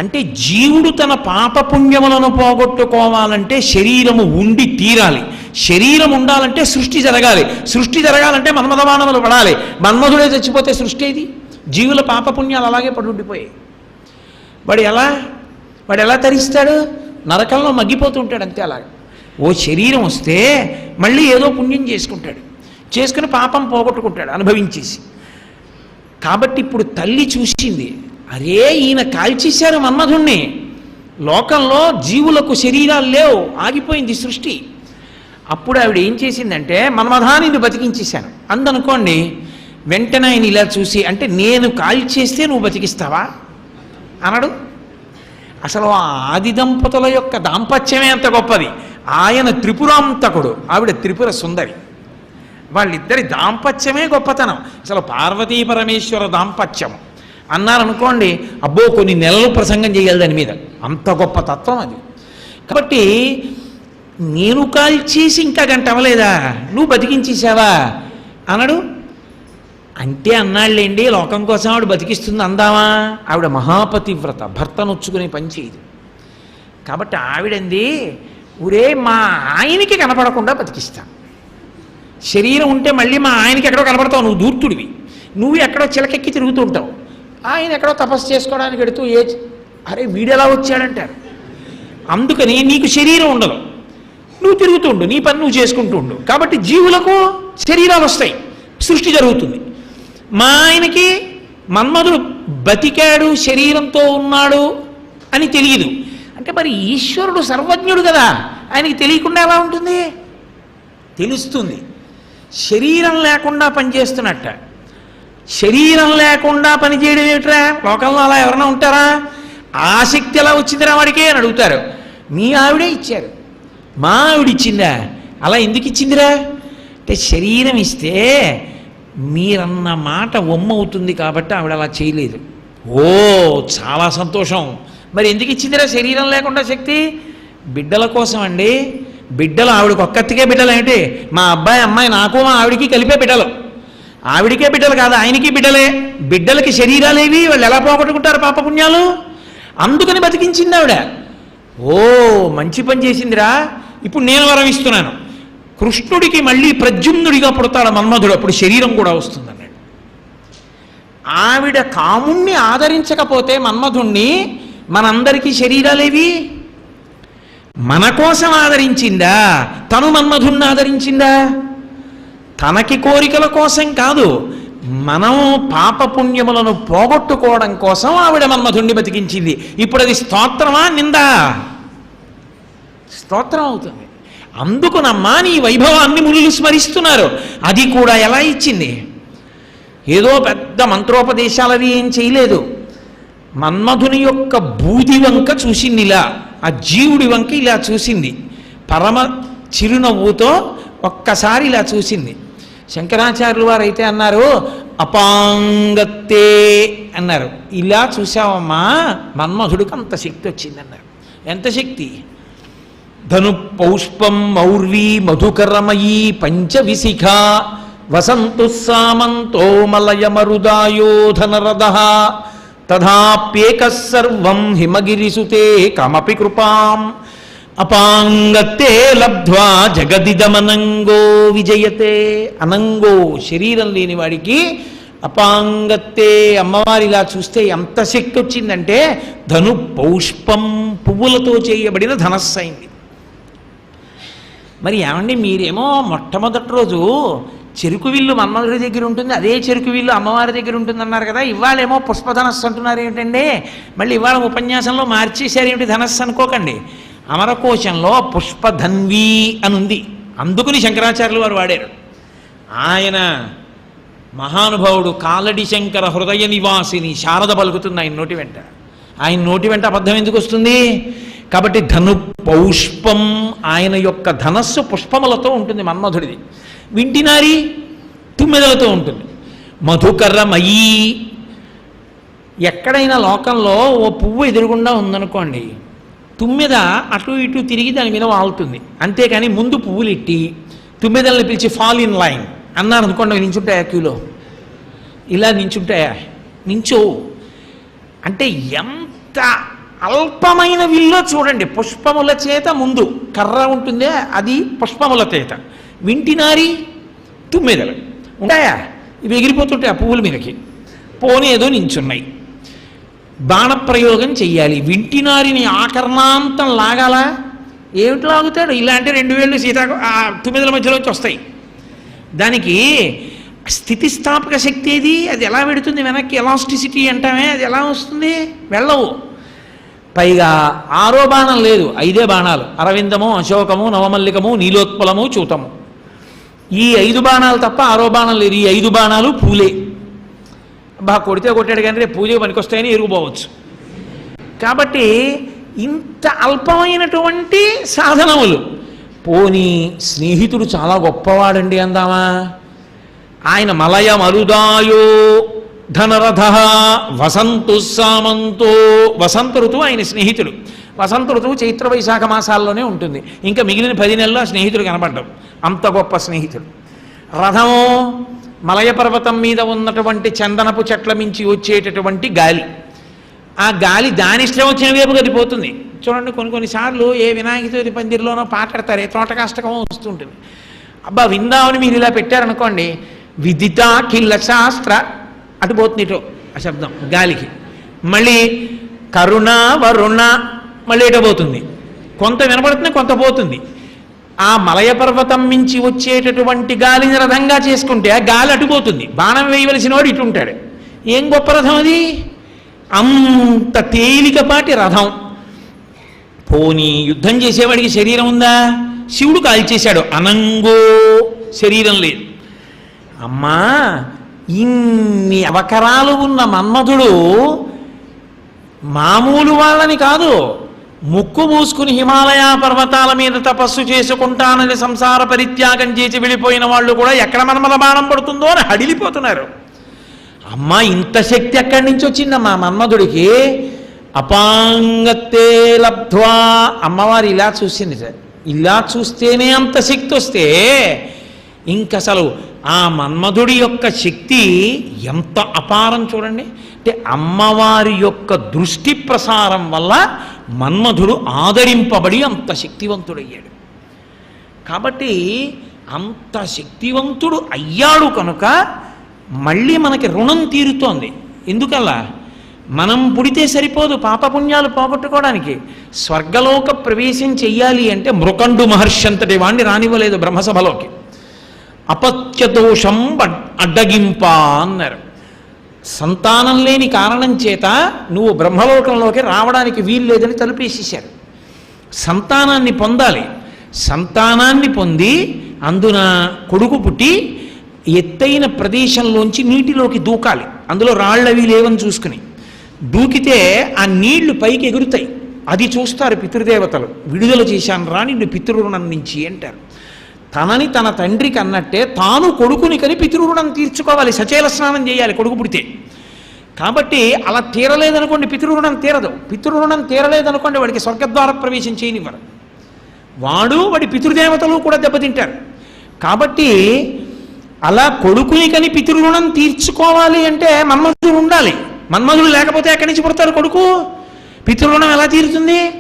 అంటే జీవుడు తన పాపపుణ్యములను పోగొట్టుకోవాలంటే శరీరము ఉండి తీరాలి. శరీరం ఉండాలంటే సృష్టి జరగాలి. సృష్టి జరగాలంటే మన్మథబాణములు పడాలి. మన్మధుడే చచ్చిపోతే సృష్టి ఏది? జీవుల పాపపుణ్యాలు అలాగే పడి ఉండిపోయాయి. వాడు ఎలా తరిస్తాడు? నరకంలో మగ్గిపోతుంటాడు అంతే. అలాగే ఓ శరీరం వస్తే మళ్ళీ ఏదో పుణ్యం చేసుకుని పాపం పోగొట్టుకుంటాడు అనుభవించేసి. కాబట్టి ఇప్పుడు తల్లి చూసింది, అరే ఈయన కాల్చేశారు మన్మధుణ్ణి, లోకంలో జీవులకు శరీరాలు లేవు, ఆగిపోయింది సృష్టి. అప్పుడు ఆవిడ ఏం చేసిందంటే మన్మథాన్ని నువ్వు బతికించేశాను అందనుకోండి. వెంటనే ఆయన ఇలా చూసి, అంటే నేను కాల్చేస్తే నువ్వు బతికిస్తావా అనడు. అసలు ఆ ఆది దంపతుల యొక్క దాంపత్యమే అంత గొప్పది. ఆయన త్రిపురాంతకుడు, ఆవిడ త్రిపుర సుందరి. వాళ్ళిద్దరి దాంపత్యమే గొప్పతనం. అసలు పార్వతీ పరమేశ్వర దాంపత్యం అన్నారనుకోండి, అబ్బో కొన్ని నెలలు ప్రసంగం చేయాలి దాని మీద, అంత గొప్ప తత్వం అది. కాబట్టి నేను కాల్చేసి ఇంకా గంట అవ్వలేదా, నువ్వు బతికించేసావా అనడు. అంటే అన్నాళ్ళేండి, లోకం కోసం ఆవిడ బతికిస్తుంది అందామా? ఆవిడ మహాపతివ్రత, భర్త నొచ్చుకునే పని చేయదు. కాబట్టి ఆవిడంది, ఊరే మా ఆయనకి కనపడకుండా బతికిస్తా. శరీరం ఉంటే మళ్ళీ మా ఆయనకి ఎక్కడో కనపడతావు, నువ్వు దూర్తుడివి, నువ్వు ఎక్కడో చిలకెక్కి తిరుగుతూ ఉంటావు, ఆయన ఎక్కడో తపస్సు చేసుకోవడానికి ఎడుతూ అరే వీడెలా వచ్చాడంటారు. అందుకని నీకు శరీరం ఉండదు, నువ్వు తిరుగుతుండు, నీ పని నువ్వు చేసుకుంటూ ఉండు. కాబట్టి జీవులకు శరీరాలు వస్తాయి, సృష్టి జరుగుతుంది. మా ఆయనకి మన్మధుడు బతికాడు, శరీరంతో ఉన్నాడు అని తెలియదు. అంటే మరి ఈశ్వరుడు సర్వజ్ఞుడు కదా, ఆయనకి తెలియకుండా ఎలా ఉంటుంది? తెలుస్తుంది. శరీరం లేకుండా పనిచేస్తున్నట్ట. శరీరం లేకుండా పనిచేయడం ఏమిట్రా? లోకంలో అలా ఎవరైనా ఉంటారా? ఆసక్తి ఎలా వచ్చిందిరా వాడికి అని అడుగుతారు. మీ ఆవిడే ఇచ్చారు. మా ఆవిడ ఇచ్చిందా? అలా ఎందుకు ఇచ్చిందిరా అంటే శరీరం ఇస్తే మీరన్న మాట ఒమ్మవుతుంది కాబట్టి ఆవిడ అలా చేయలేదు. ఓ చాలా సంతోషం. మరి ఎందుకు ఇచ్చిందిరా శరీరం లేకుండా శక్తి? బిడ్డల కోసం అండి. బిడ్డలు ఆవిడకి ఒక్కతికే బిడ్డలు ఏమిటి? మా అబ్బాయి అమ్మాయి నాకు మా ఆవిడికి కలిపే బిడ్డలు. ఆవిడికే బిడ్డలు కాదు, ఆయనకి బిడ్డలే. బిడ్డలకి శరీరాలేవి, వాళ్ళు ఎలా పోగొట్టుకుంటారు పాపపుణ్యాలు? అందుకని బతికించింది ఆవిడ. ఓ మంచి పని చేసిందిరా. ఇప్పుడు నేను వరం ఇస్తున్నాను, కృష్ణుడికి మళ్ళీ ప్రద్యుమ్నుడిగా పుడతాడు మన్మధుడు, అప్పుడు శరీరం కూడా వస్తుంది అన్నాడు. ఆవిడ కాముణ్ణి ఆదరించకపోతే మన్మధుణ్ణి మనందరికీ శరీరాలేవి? మన కోసం ఆదరించిందా? తను మన్మధుణ్ణి ఆదరించిందా? తనకి కోరికల కోసం కాదు, మనం పాపపుణ్యములను పోగొట్టుకోవడం కోసం ఆవిడ మన్మధుణ్ణి బతికించింది. ఇప్పుడు అది స్తోత్రమా నిందా? స్తోత్రం అవుతుంది. అందుకునమ్మా నీ వైభవాన్ని మునులు స్మరిస్తున్నారు. అది కూడా ఎలా ఇచ్చింది? ఏదో పెద్ద మంత్రోపదేశాలవి ఏం చేయలేదు. మన్మధుని యొక్క బూది వంక చూసింది, ఇలా ఆ జీవుడి వంక ఇలా చూసింది, పరమ చిరునవ్వుతో ఒక్కసారి ఇలా చూసింది. శంకరాచార్యులు వారు అయితే అన్నారు, అపాంగత్తే అన్నారు. ఇలా చూసావమ్మా, మన్మధుడికి అంత శక్తి వచ్చిందన్నారు. ఎంత శక్తి? ధను పౌష్పం మౌర్వీ మధుకరమయీ పంచవిశిఖ వసంతు సామంతో మలయమరుదాయోధనరద తథాప్యేక సర్వం హిమగిరిసుతే కమపి కృపాం అపాంగత్తే లబ్ధ్వా జగదిదమనంగో విజయతే. అనంగో శరీరం లేని వాడికి అపాంగత్తే అమ్మవారి ఇలా చూస్తే ఎంత శక్తి వచ్చిందంటే ధను పౌష్పం పువ్వులతో చేయబడిన ధనస్సు అయింది. మరి ఏమండి, మీరేమో మొట్టమొదటి రోజు చెరుకు విల్లు మన్మధుడి దగ్గర ఉంటుంది, అదే చెరుకు విల్లు అమ్మవారి దగ్గర ఉంటుంది అన్నారు కదా, ఇవాళేమో పుష్పధనస్సు అంటున్నారు ఏమిటండి? మళ్ళీ ఇవాళ ఉపన్యాసంలో మార్చేశారు ఏమిటి ధనస్సు అనుకోకండి. అమరకోశంలో పుష్పధన్వీ అని ఉంది, అందుకుని శంకరాచార్యులు వారు వాడారు. ఆయన మహానుభావుడు కాలడి శంకర హృదయ నివాసిని శారద పలుకుతుంది ఆయన నోటి వెంట. ఆయన నోటి వెంట అబద్ధం ఎందుకు వస్తుంది? కాబట్టి ధను పౌష్పం, ఆయన యొక్క ధనస్సు పుష్పములతో ఉంటుంది మన్మధుడిది. వింటినారి తుమ్మెదలతో ఉంటుంది. మధుకరమయీ, ఎక్కడైనా లోకంలో ఓ పువ్వు ఎదురుగుండా ఉందనుకోండి, తుమ్మెద అటు ఇటు తిరిగి దాని మీద వాలుతుంది. అంతేకాని ముందు పువ్వులు ఇట్టి తుమ్మెదల్ని పిలిచి ఫాల్ ఇన్ లైన్ అన్నారు అనుకోండి, నించుంటాయా? క్యూలో ఇలా నించుంటాయా? నించో. అంటే ఎంత అల్పమైన విల్లో చూడండి, పుష్పముల చేత ముందు కర్ర ఉంటుందే అది పుష్పముల చేత. వింటినారి తుమ్మెదలు ఉంటాయా? ఇవి ఎగిరిపోతుంటాయి ఆ పువ్వుల మీదకి, పోనీ ఏదో నించున్నాయి. బాణప్రయోగం చెయ్యాలి, వింటినారిని ఆకర్ణాంతం లాగాలా? ఏమిటి లాగుతాడు? ఇలాంటి 2 వేళ్ళు తుమ్మెదల మధ్యలోంచి వస్తాయి. దానికి స్థితిస్థాపక శక్తి ఏది? అది ఎలా పెడుతుంది వెనక్కి? ఎలాస్టిసిటీ అంటామే, అది ఎలా వస్తుంది? వెళ్ళవు. పైగా 6వ బాణం లేదు, 5 బాణాలు. అరవిందము, అశోకము, నవమల్లికము, నీలోత్పలము, చూతము. ఈ 5 బాణాలు తప్ప 6వ బాణం లేదు. ఈ 5 బాణాలు పూలే. కొడితే కొట్టాడు కానీ రేపు పూజకు పనికొస్తాయని ఎరుగుపోవచ్చు. కాబట్టి ఇంత అల్పమైనటువంటి సాధనములు. పోనీ స్నేహితుడు చాలా గొప్పవాడండి అందామా? ఆయన మలయ మరుదాయో ధనరథ వసంతు సామంతో, వసంత ఋతువు ఆయన స్నేహితుడు. వసంత ఋతువు చైత్ర వైశాఖ మాసాల్లోనే ఉంటుంది. ఇంకా మిగిలిన 10 నెలల్లో స్నేహితుడు కనపడ్డాం, అంత గొప్ప స్నేహితుడు. రథము మలయ పర్వతం మీద ఉన్నటువంటి చందనపు చెట్ల మించి వచ్చేటటువంటి గాలి. ఆ గాలి దాని ఇష్టం వచ్చిన వైపు గడిపోతుంది. చూడండి, కొన్నిసార్లు ఏ వినాయక చవితి పందిరిలోనో పాటాడతారే తోటకాష్టకం వస్తుంటుంది. అబ్బా విందామని మీరు ఇలా పెట్టారనుకోండి, విదిత కిల్ల శాస్త్ర అటుపోతుంది ఇటో ఆ శబ్దం గాలికి. మళ్ళీ కరుణ వరుణ మళ్ళీ ఎటపోతుంది. కొంత వినపడుతుంది, కొంత పోతుంది. ఆ మలయ పర్వతం మించి వచ్చేటటువంటి గాలిని రథంగా చేసుకుంటే ఆ గాలి అటుపోతుంది. బాణం వేయవలసిన వాడు ఇటు ఉంటాడు. ఏం గొప్ప రథం అది! అంత తేలికపాటి రథం. పోనీ యుద్ధం చేసేవాడికి శరీరం ఉందా? శివుడు కాల్చేశాడు, అనంగో శరీరం లేదు. అమ్మా, ఇన్ని అవకరాలు ఉన్న మన్మధుడు మామూలు వాళ్ళని కాదు, ముక్కు మూసుకుని హిమాలయ పర్వతాల మీద తపస్సు చేసుకుంటానని సంసార పరిత్యాగం చేసి వెళ్ళిపోయిన వాళ్ళు కూడా ఎక్కడ మన్మథ బాణం పడుతుందో అని హడిలిపోతున్నారు. అమ్మా, ఇంత శక్తి ఎక్కడి నుంచి వచ్చిందమ్మా మన్మధుడికి? అపాంగత్తే లబ్ధ్వా, అమ్మవారు ఇలా చూసింది సార్. ఇలా చూస్తేనే అంత శక్తి వస్తే ఇంకసలు ఆ మన్మధుడి యొక్క శక్తి ఎంత అపారం చూడండి. అంటే అమ్మవారి యొక్క దృష్టి ప్రసారం వల్ల మన్మధుడు ఆదరింపబడి అంత శక్తివంతుడయ్యాడు. కాబట్టి అంత శక్తివంతుడు అయ్యాడు కనుక మళ్ళీ మనకి రుణం తీరుతోంది. ఎందుకలా? మనం పుడితే సరిపోదు పాపపుణ్యాలు పోగొట్టుకోవడానికి. స్వర్గలోక ప్రవేశం చెయ్యాలి అంటే మృకండు మహర్షి అంతటి వాణ్ణి రానివ్వలేదు బ్రహ్మసభలోకి. అపత్యదోషం అడ్డగింప అన్నారు. సంతానం లేని కారణం చేత నువ్వు బ్రహ్మలోకంలోకి రావడానికి వీల్లేదని తలుపేసేశారు. సంతానాన్ని పొందాలి. సంతానాన్ని పొంది అందున కొడుకు పుట్టి ఎత్తైన ప్రదేశంలోంచి నీటిలోకి దూకాలి. అందులో రాళ్ళవి లేవని చూసుకుని దూకితే ఆ నీళ్లు పైకి ఎగురుతాయి. అది చూస్తారు పితృదేవతలు. విడుదల చేశాను రా నిన్ను పితృరుణం నుంచి అంటారు. తనని తన తండ్రికి అన్నట్టే తాను కొడుకుని కని పితృరుణం తీర్చుకోవాలి. సచేల స్నానం చేయాలి కొడుకు పుడితే. కాబట్టి అలా తీరలేదనుకోండి పితృరుణం తీరదు. పితృరుణం తీరలేదనుకోండి వాడికి స్వర్గద్వార ప్రవేశం చేయనివ్వరు. వాడి పితృదేవతలు కూడా దెబ్బతింటారు. కాబట్టి అలా కొడుకుని కని పితృరుణం తీర్చుకోవాలి అంటే మన్మధుడు ఉండాలి. మన్మధుడు లేకపోతే ఎక్కడి నుంచి పుడతారు కొడుకు? పితృరుణం ఎలా తీరుతుంది?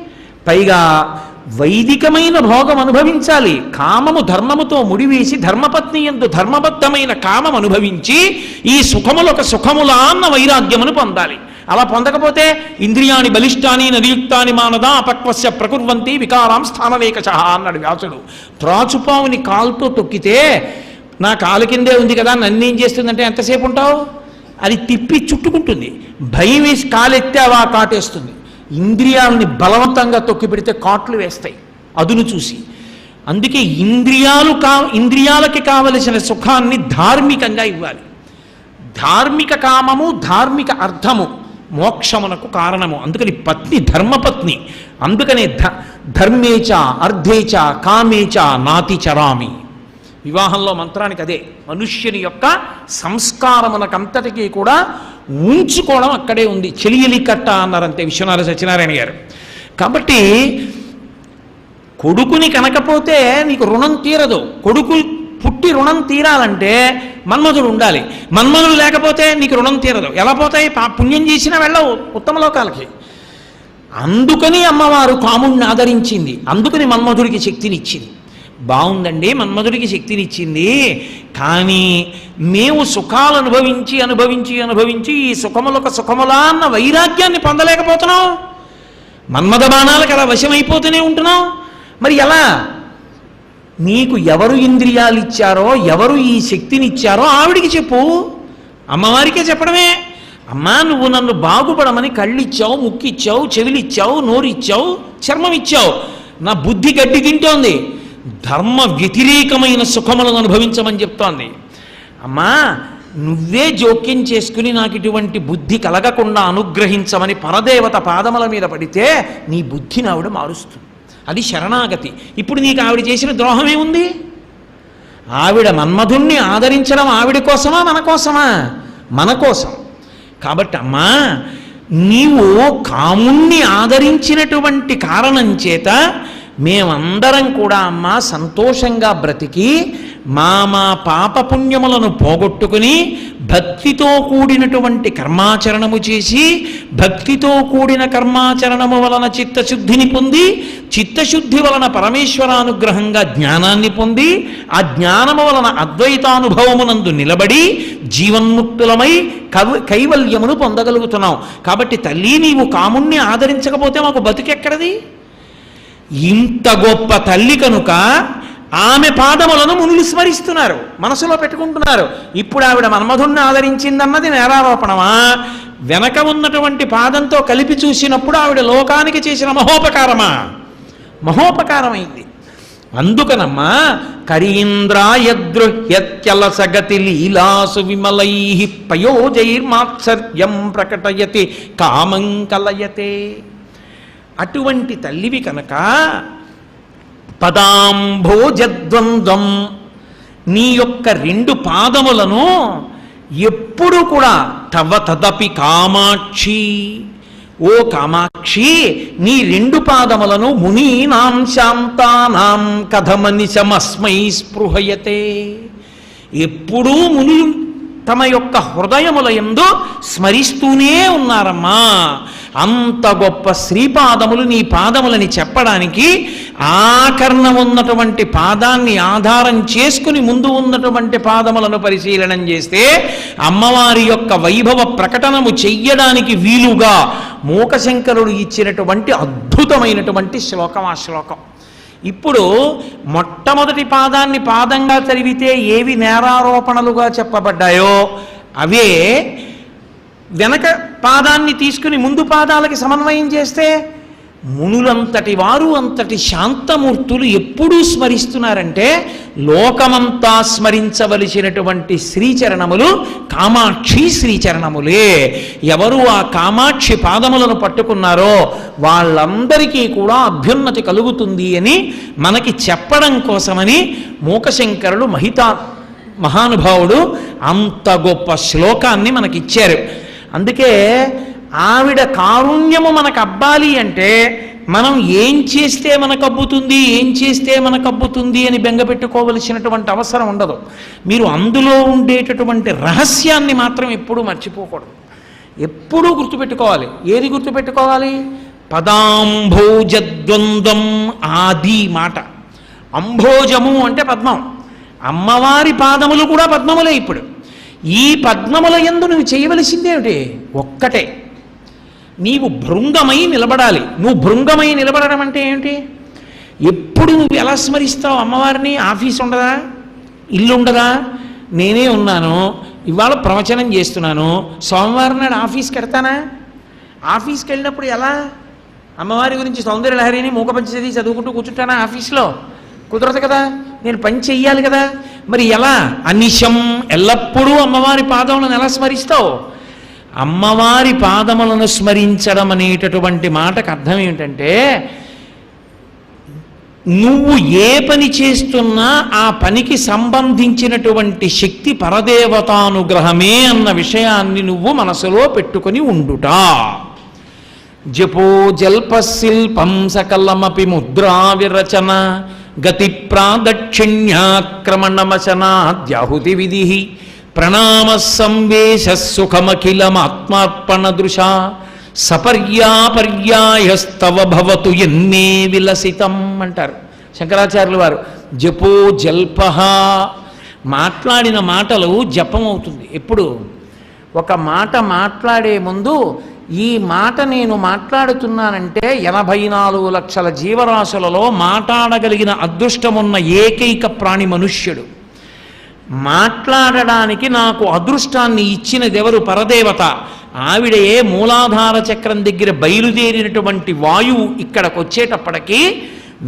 పైగా వైదికమైన భోగం అనుభవించాలి. కామము ధర్మముతో ముడివేసి ధర్మపత్ని యందు ధర్మబద్ధమైన కామం అనుభవించి ఈ సుఖములొక సుఖములా అన్న వైరాగ్యమును పొందాలి. అలా పొందకపోతే ఇంద్రియాణి బలిష్టాని నదియుక్తాని మానద అపక్వస్య ప్రకుర్వంతి వికారాం స్థానలేకశ అన్నాడు వ్యాసుడు. త్రాచుపావుని కాలుతో తొక్కితే నా కాలు కిందే ఉంది కదా నన్నేం చేస్తుందంటే ఎంతసేపు ఉంటావు? అది తిప్పి చుట్టుకుంటుంది. భయం వేసి కాలెత్తావా కాటేస్తుంది. ఇంద్రియాలని బలవంతంగా తొక్కి పెడితే కాట్లు వేస్తాయి అదును చూసి. అందుకే ఇంద్రియాలకి కావలసిన సుఖాన్ని ధార్మికంగా ఇవ్వాలి. ధార్మిక కామము ధార్మిక అర్థము మోక్షమునకు కారణము. అందుకని పత్ని ధర్మపత్ని. అందుకనే ధర్మేచ అర్ధేచ కామేచ నాతి చరామి. వివాహంలో మంత్రానికి అదే. మనుష్యుని యొక్క సంస్కారమునకంతటికీ కూడా ఉంచుకోవడం అక్కడే ఉంది. చెలియలి కట్ట అన్నారంతే విశ్వనాథ సత్యనారాయణ గారు. కాబట్టి కొడుకుని కనకపోతే నీకు రుణం తీరదు. కొడుకు పుట్టి రుణం తీరాలంటే మన్మధుడు ఉండాలి. మన్మధుడు లేకపోతే నీకు రుణం తీరదు. ఎలా పోతాయి? పుణ్యం చేసినా వెళ్ళవు ఉత్తమ లోకాలకి. అందుకని అమ్మవారు కాముణ్ణి ఆదరించింది. అందుకని మన్మధుడికి శక్తినిచ్చింది. బాగుందండి, మన్మధుడికి శక్తినిచ్చింది. కానీ మేము సుఖాలు అనుభవించి అనుభవించి అనుభవించి ఈ సుఖములొక సుఖములా అన్న వైరాగ్యాన్ని పొందలేకపోతున్నాం. మన్మథ బాణాలకు అలా వశమైపోతూనే ఉంటున్నాం. మరి ఎలా? నీకు ఎవరు ఇంద్రియాలు ఇచ్చారో, ఎవరు ఈ శక్తినిచ్చారో ఆవిడికి చెప్పు. అమ్మవారికే చెప్పడమే. అమ్మా, నువ్వు నన్ను బాగుపడమని కళ్ళిచ్చావు, ముక్కిచ్చావు, చెవిలిచ్చావు, నోరిచ్చావు, చర్మం ఇచ్చావు. నా బుద్ధి గడ్డి తింటోంది. ధర్మ వ్యతిరేకమైన సుఖములను అనుభవించమని చెప్తోంది. అమ్మా, నువ్వే జోక్యం చేసుకుని నాకు ఇటువంటి బుద్ధి కలగకుండా అనుగ్రహించమని పరదేవత పాదముల మీద పడితే నీ బుద్ధిని ఆవిడ మారుస్తుంది. అది శరణాగతి. ఇప్పుడు నీకు ఆవిడ చేసిన ద్రోహమే ఉంది. ఆవిడ మన్మధుణ్ణి ఆదరించడం ఆవిడ కోసమా మన కోసమా? మన కోసం. కాబట్టి అమ్మా, నీవు కాముణ్ణి ఆదరించినటువంటి కారణం చేత మేమందరం కూడా అమ్మా సంతోషంగా బ్రతికి మా పాపపుణ్యములను పోగొట్టుకుని భక్తితో కూడినటువంటి కర్మాచరణము చేసి భక్తితో కూడిన కర్మాచరణము వలన చిత్తశుద్ధిని పొంది చిత్తశుద్ధి వలన పరమేశ్వరానుగ్రహంగా జ్ఞానాన్ని పొంది ఆ జ్ఞానము వలన అద్వైతానుభవమునందు నిలబడి జీవన్ముక్తులమై కైవల్యమును పొందగలుగుతున్నాం. కాబట్టి తల్లి, నీవు కాముణ్ణి ఆదరించకపోతే మాకు బతుకెక్కడది? ఇంత గొప్ప తల్లి కనుక ఆమె పాదములను మునులు స్మరిస్తున్నారు, మనసులో పెట్టుకుంటున్నారు. ఇప్పుడు ఆవిడ మన్మధుణ్ణి ఆదరించిందన్నది నేరారోపణమా? వెనక ఉన్నటువంటి పాదంతో కలిపి చూసినప్పుడు ఆవిడ లోకానికి చేసిన మహోపకారమా? మహోపకారమైంది. అందుకనమ్మా, కరీంద్రాయద్రుహ్యత్యలసగతి లీలాసు విమలై పయోజైర్మాత్సర్యం ప్రకటయతి కామం కలయతే. అటువంటి తల్లివి కనుక పదాంభోజద్వంద్వం, నీ యొక్క రెండు పాదములను ఎప్పుడు కూడా తవ తదపి కామాక్షి, ఓ కామాక్షి, నీ రెండు పాదములను మునీనాం శాంతానాం కథమనిశమస్మై స్పృహయతే. ఎప్పుడూ మునులు తమ యొక్క హృదయముల యందు స్మరిస్తూనే ఉన్నారమ్మా. అంత గొప్ప శ్రీపాదములు నీ పాదములని చెప్పడానికి ఆకర్ణ ఉన్నటువంటి పాదాన్ని ఆధారం చేసుకుని ముందు ఉన్నటువంటి పాదములను పరిశీలనం చేస్తే అమ్మవారి యొక్క వైభవ ప్రకటనము చెయ్యడానికి వీలుగా మూకశంకరుడు ఇచ్చినటువంటి అద్భుతమైనటువంటి శ్లోకం ఆ శ్లోకం. ఇప్పుడు మొట్టమొదటి పాదాన్ని పాదంగా చదివితే ఏవి నేరారోపణలుగా చెప్పబడ్డాయో అవే వెనక పాదాన్ని తీసుకుని ముందు పాదాలకి సమన్వయం చేస్తే మునులంతటి వారు అంతటి శాంతమూర్తులు ఎప్పుడూ స్మరిస్తున్నారంటే లోకమంతా స్మరించవలసినటువంటి శ్రీచరణములు కామాక్షి శ్రీచరణములే. ఎవరు ఆ కామాక్షి పాదములను పట్టుకున్నారో వాళ్ళందరికీ కూడా అభ్యున్నతి కలుగుతుంది అని మనకి చెప్పడం కోసమని మూకశంకరుడు మహానుభావుడు అంత గొప్ప శ్లోకాన్ని మనకిచ్చారు. అందుకే ఆవిడ కారుణ్యము మనకు అబ్బాలి అంటే మనం ఏం చేస్తే మనకు అబ్బుతుంది, ఏం చేస్తే మనకు అబ్బుతుంది అని బెంగపెట్టుకోవలసినటువంటి అవసరం ఉండదు. మీరు అందులో ఉండేటటువంటి రహస్యాన్ని మాత్రం ఎప్పుడూ మర్చిపోకూడదు, ఎప్పుడూ గుర్తుపెట్టుకోవాలి. ఏది గుర్తుపెట్టుకోవాలి? పదాంభోజద్వంద్వం ఆది మాట. అంభోజము అంటే పద్మం, అమ్మవారి పాదములు కూడా పద్మములే. ఇప్పుడు ఈ పద్మముల యందు నువ్వు చేయవలసిందేమిటి? ఒక్కటే, నీవు భృంగమై నిలబడాలి. నువ్వు భృంగమై నిలబడడం అంటే ఏమిటి? ఎప్పుడు నువ్వు ఎలా స్మరిస్తావు అమ్మవారిని? ఆఫీస్ ఉండదా, ఇల్లు ఉండదా? నేనే ఉన్నాను, ఇవాళ ప్రవచనం చేస్తున్నాను, సోమవారం నాడు ఆఫీస్కి వెడతానా? ఆఫీస్కి వెళ్ళినప్పుడు ఎలా అమ్మవారి గురించి సౌందర్యలహరిని మూకపంచది చదువుకుంటూ కూర్చుంటానా? ఆఫీస్లో కుదరదు కదా, నేను పని చెయ్యాలి కదా. మరి ఎలా? అనిశం ఎల్లప్పుడూ అమ్మవారి పాదములను ఎలా స్మరిస్తావు? అమ్మవారి పాదములను స్మరించడం అనేటటువంటి మాటకు అర్థం ఏమిటంటే నువ్వు ఏ పని చేస్తున్నా ఆ పనికి సంబంధించినటువంటి శక్తి పరదేవతానుగ్రహమే అన్న విషయాన్ని నువ్వు మనసులో పెట్టుకొని ఉండుట. జపో జల్పశిల్పం సకలమపి ముద్రా విరచన గతి ప్రాదక్షిణ్యాక్రమణమశనాద్యాహుతి విధి ప్రణామ సంవేశ సుఖమఖిలమాత్మార్పణ దృశా సపర్యాపర్యాయస్తవ భవతు ఎన్నే విలసితం అంటారు శంకరాచార్యుల వారు. జపో జల్పః, మాట్లాడిన మాటలు జపం అవుతుంది. ఎప్పుడు ఒక మాట మాట్లాడే ముందు ఈ మాట నేను మాట్లాడుతున్నానంటే 84 లక్షల జీవరాశులలో మాట్లాడగలిగిన అదృష్టమున్న ఏకైక ప్రాణి మనుష్యుడు. మాట్లాడడానికి నాకు అదృష్టాన్ని ఇచ్చినదెవరు? పరదేవత. ఆవిడే మూలాధార చక్రం దగ్గర బయలుదేరినటువంటి వాయువు ఇక్కడికి వచ్చేటప్పటికీ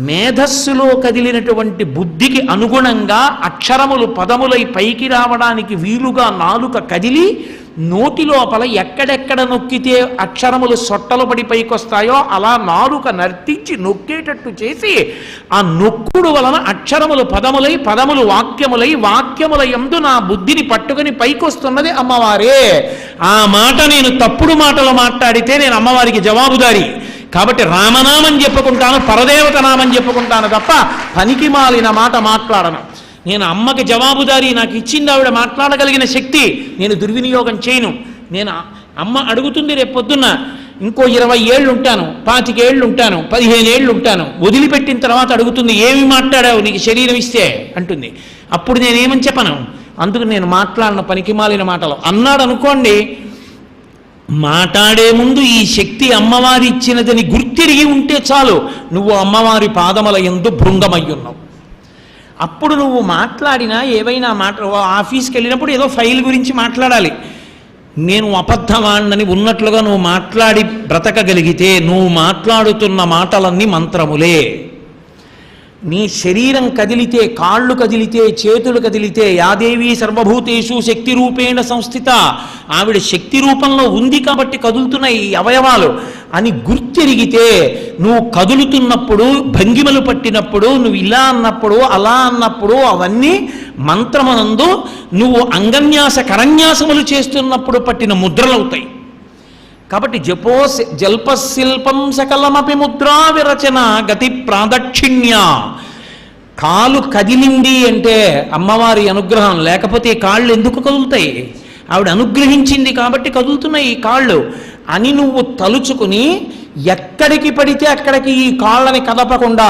మేధస్సులో కదిలినటువంటి బుద్ధికి అనుగుణంగా అక్షరములు పదములై పైకి రావడానికి వీలుగా నాలుక కదిలి నోటి లోపల ఎక్కడెక్కడ నొక్కితే అక్షరములు సొట్టలు పడి పైకొస్తాయో అలా నాలుక నర్తించి నొక్కేటట్టు చేసి ఆ నొక్కుడు వలన అక్షరములు పదములై పదములు వాక్యములై వాక్యముల యందు నా బుద్ధిని పట్టుకుని పైకొస్తున్నది అమ్మవారే. ఆ మాట నేను తప్పుడు మాటలు మాట్లాడితే నేను అమ్మవారికి జవాబుదారి. కాబట్టి రామనామం చెప్పుకుంటాను, పరదేవత నామం చెప్పుకుంటాను తప్ప పనికి మాలిన మాట మాట్లాడను. నేను అమ్మకి జవాబుదారి, నాకు ఇచ్చింది ఆవిడ మాట్లాడగలిగిన శక్తి, నేను దుర్వినియోగం చేయను. నేను అమ్మ అడుగుతుంది రేపు పొద్దున్న ఇంకో 20 ఏళ్ళు ఉంటాను, 25 ఏళ్ళు ఉంటాను, 15 ఏళ్ళు ఉంటాను, వదిలిపెట్టిన తర్వాత అడుగుతుంది ఏమి మాట్లాడావు నీకు శరీరం ఇస్తే అంటుంది. అప్పుడు నేనేమని చెప్పను? అందుకు నేను మాట్లాడిన పనికి మాలిన మాటలు అన్నాడు అనుకోండి. మాట్లాడే ముందు ఈ శక్తి అమ్మవారి ఇచ్చినదని గుర్తిరిగి ఉంటే చాలు, నువ్వు అమ్మవారి పాదముల యందు భృంగమయ్యున్నావు. అప్పుడు నువ్వు మాట్లాడినా ఏవైనా ఆఫీస్కి వెళ్ళినప్పుడు ఏదో ఫైల్ గురించి మాట్లాడాలి. నేను అబద్ధమాడినని ఉన్నట్లుగా నువ్వు మాట్లాడి బ్రతకగలిగితే నువ్వు మాట్లాడుతున్న మాటలన్నీ మంత్రములే. నీ శరీరం కదిలితే, కాళ్ళు కదిలితే, చేతులు కదిలితే, యాదేవి సర్వభూతేషు శక్తి రూపేణ సంస్థిత, ఆవిడ శక్తి రూపంలో ఉంది కాబట్టి కదులుతున్నాయి ఈ అవయవాలు అని గుర్తిరిగితే నువ్వు కదులుతున్నప్పుడు, భంగిమలు పట్టినప్పుడు, నువ్వు ఇలా అన్నప్పుడు అలా అన్నప్పుడు అవన్నీ మంత్రమనందు నువ్వు అంగన్యాస కరన్యాసములు చేస్తున్నప్పుడు పట్టిన ముద్రలవుతాయి. కాబట్టి జపో జల్పశిల్పం సకలమపి ముద్రా విరచన గతి ప్రాదక్షిణ్య. కాలు కదిలింది అంటే అమ్మవారి అనుగ్రహం, లేకపోతే కాళ్ళు ఎందుకు కదులుతాయి? ఆవిడ అనుగ్రహించింది కాబట్టి కదులుతున్నాయి ఈ కాళ్ళు అని నువ్వు తలుచుకుని ఎక్కడికి పడితే అక్కడికి ఈ కాళ్ళని కదపకుండా,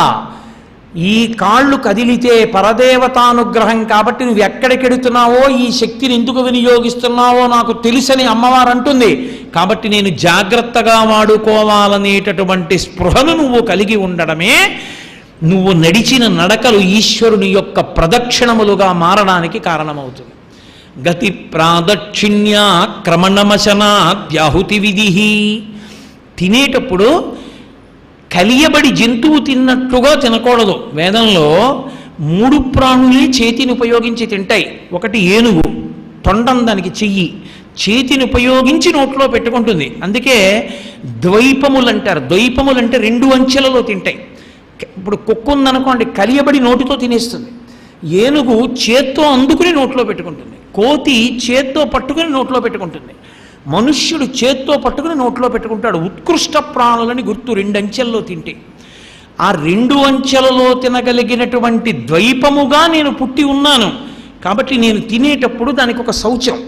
ఈ కాళ్ళు కదిలితే పరదేవతానుగ్రహం కాబట్టి నువ్వు ఎక్కడికెడుతున్నావో, ఈ శక్తిని ఎందుకు వినియోగిస్తున్నావో నాకు తెలుసని అమ్మవారు అంటుంది. కాబట్టి నేను జాగ్రత్తగా వాడుకోవాలనేటటువంటి స్పృహను నువ్వు కలిగి ఉండడమే నువ్వు నడిచిన నడకలు ఈశ్వరుని యొక్క ప్రదక్షిణములుగా మారడానికి కారణమవుతుంది. గతి ప్రాదక్షిణ్య క్రమణమశనాద్యాహుతి విధి. తినేటప్పుడు కలియబడి జంతువు తిన్నట్లుగా తినకూడదు. వేదంలో 3 ప్రాణులే చేతిని ఉపయోగించి తింటాయి. ఒకటి ఏనుగు, తొండం దానికి చెయ్యి, చేతిని ఉపయోగించి నోట్లో పెట్టుకుంటుంది. అందుకే ద్వైపములు అంటారు. ద్వైపములు అంటే 2 అంచెలలో తింటాయి. ఇప్పుడు కుక్క ఉందనుకోండి, కలియబడి నోటితో తినేస్తుంది. ఏనుగు చేత్తో అందుకుని నోట్లో పెట్టుకుంటుంది. కోతి చేత్తో పట్టుకుని నోట్లో పెట్టుకుంటుంది. మనుష్యుడు చేత్తో పట్టుకుని నోట్లో పెట్టుకుంటాడు. ఉత్కృష్ట ప్రాణులని గుర్తు 2 అంచెల్లో తింటే. ఆ 2 అంచెలలో తినగలిగినటువంటి ద్వైపముగా నేను పుట్టి ఉన్నాను. కాబట్టి నేను తినేటప్పుడు దానికి ఒక శౌచం.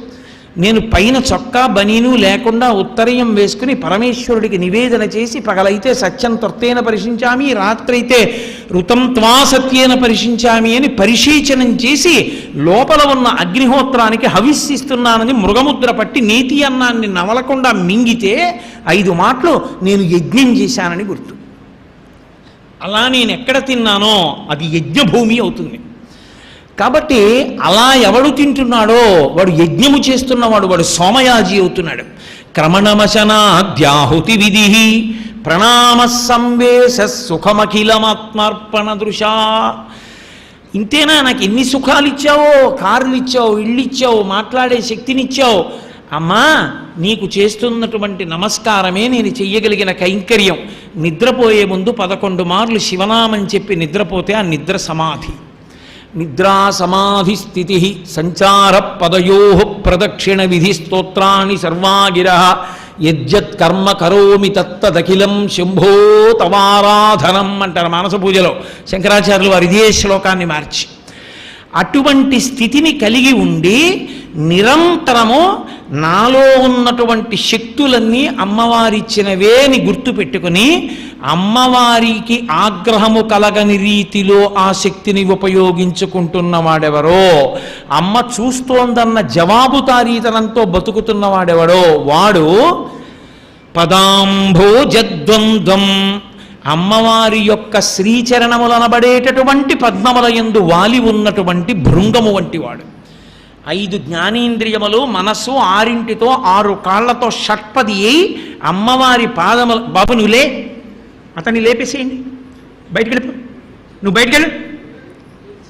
నేను పైన చొక్కా బనీను లేకుండా ఉత్తరీయం వేసుకుని పరమేశ్వరుడికి నివేదన చేసి, పగలైతే సత్యం త్వత్తేన పరిశించామి, రాత్రైతే ఋతం త్వా సత్యేన పరిశించామి అని పరిశీచనం చేసి లోపల ఉన్న అగ్నిహోత్రానికి హవిస్సిస్తున్నానని మృగముద్ర పట్టి నేతి అన్నాన్ని నవలకుండా మింగితే 5 మాటలు నేను యజ్ఞం చేశానని గుర్తు. అలా నేను ఎక్కడ తిన్నానో అది యజ్ఞభూమి అవుతుంది. కాబట్టి అలా ఎవడు తింటున్నాడో వాడు యజ్ఞము చేస్తున్నవాడు, వాడు సోమయాజి అవుతున్నాడు. క్రమణమశనాద్యాహుతి విధి ప్రణామ సంవేశ సుఖమఖిలమాత్మార్పణ దృశా. ఇంతేనా? నాకు ఎన్ని సుఖాలు ఇచ్చావో, కార్లు ఇచ్చావు, ఇళ్ళు ఇచ్చావు, మాట్లాడే శక్తినిచ్చావు. అమ్మా, నీకు చేస్తున్నటువంటి నమస్కారమే నేను చెయ్యగలిగిన కైంకర్యం. నిద్రపోయే ముందు 11 మార్లు శివనామం చెప్పి నిద్రపోతే ఆ నిద్ర సమాధి. నిద్రా సమాధి స్థితి సంచార పదయో ప్రదక్షిణ విధి స్తోత్రాన్ని సర్వాగిర యజ్జత్ కర్మ కరోమి తత్తదఖిలం శంభో తవారాధనం అంటారు మానస పూజలో శంకరాచార్యులు వారు ఇదే శ్లోకాన్ని మార్చి. అటువంటి స్థితిని కలిగి ఉండి నిరంతరము నాలో ఉన్నటువంటి శక్తులన్నీ అమ్మవారిచ్చినవే అని గుర్తుపెట్టుకుని అమ్మవారికి ఆగ్రహము కలగని రీతిలో ఆ శక్తిని ఉపయోగించుకుంటున్నవాడెవరో, అమ్మ చూస్తోందన్న జవాబుదారీతనంతో బతుకుతున్నవాడెవడో వాడు పదాంభోజద్వంద్వం, అమ్మవారి యొక్క శ్రీచరణములనబడేటటువంటి పద్మముల యందు వాలి ఉన్నటువంటి భృంగము వంటి వాడు. 5 జ్ఞానేంద్రియములు, మనస్సు 6ంటితో 6 కాళ్లతో షట్పది అయి అమ్మవారి పాదముల. బాబు నువ్వులే, అతన్ని లేపేసేయండి, బయటికి వెళ్ళిపో, నువ్వు బయటికి వెళ్ళు,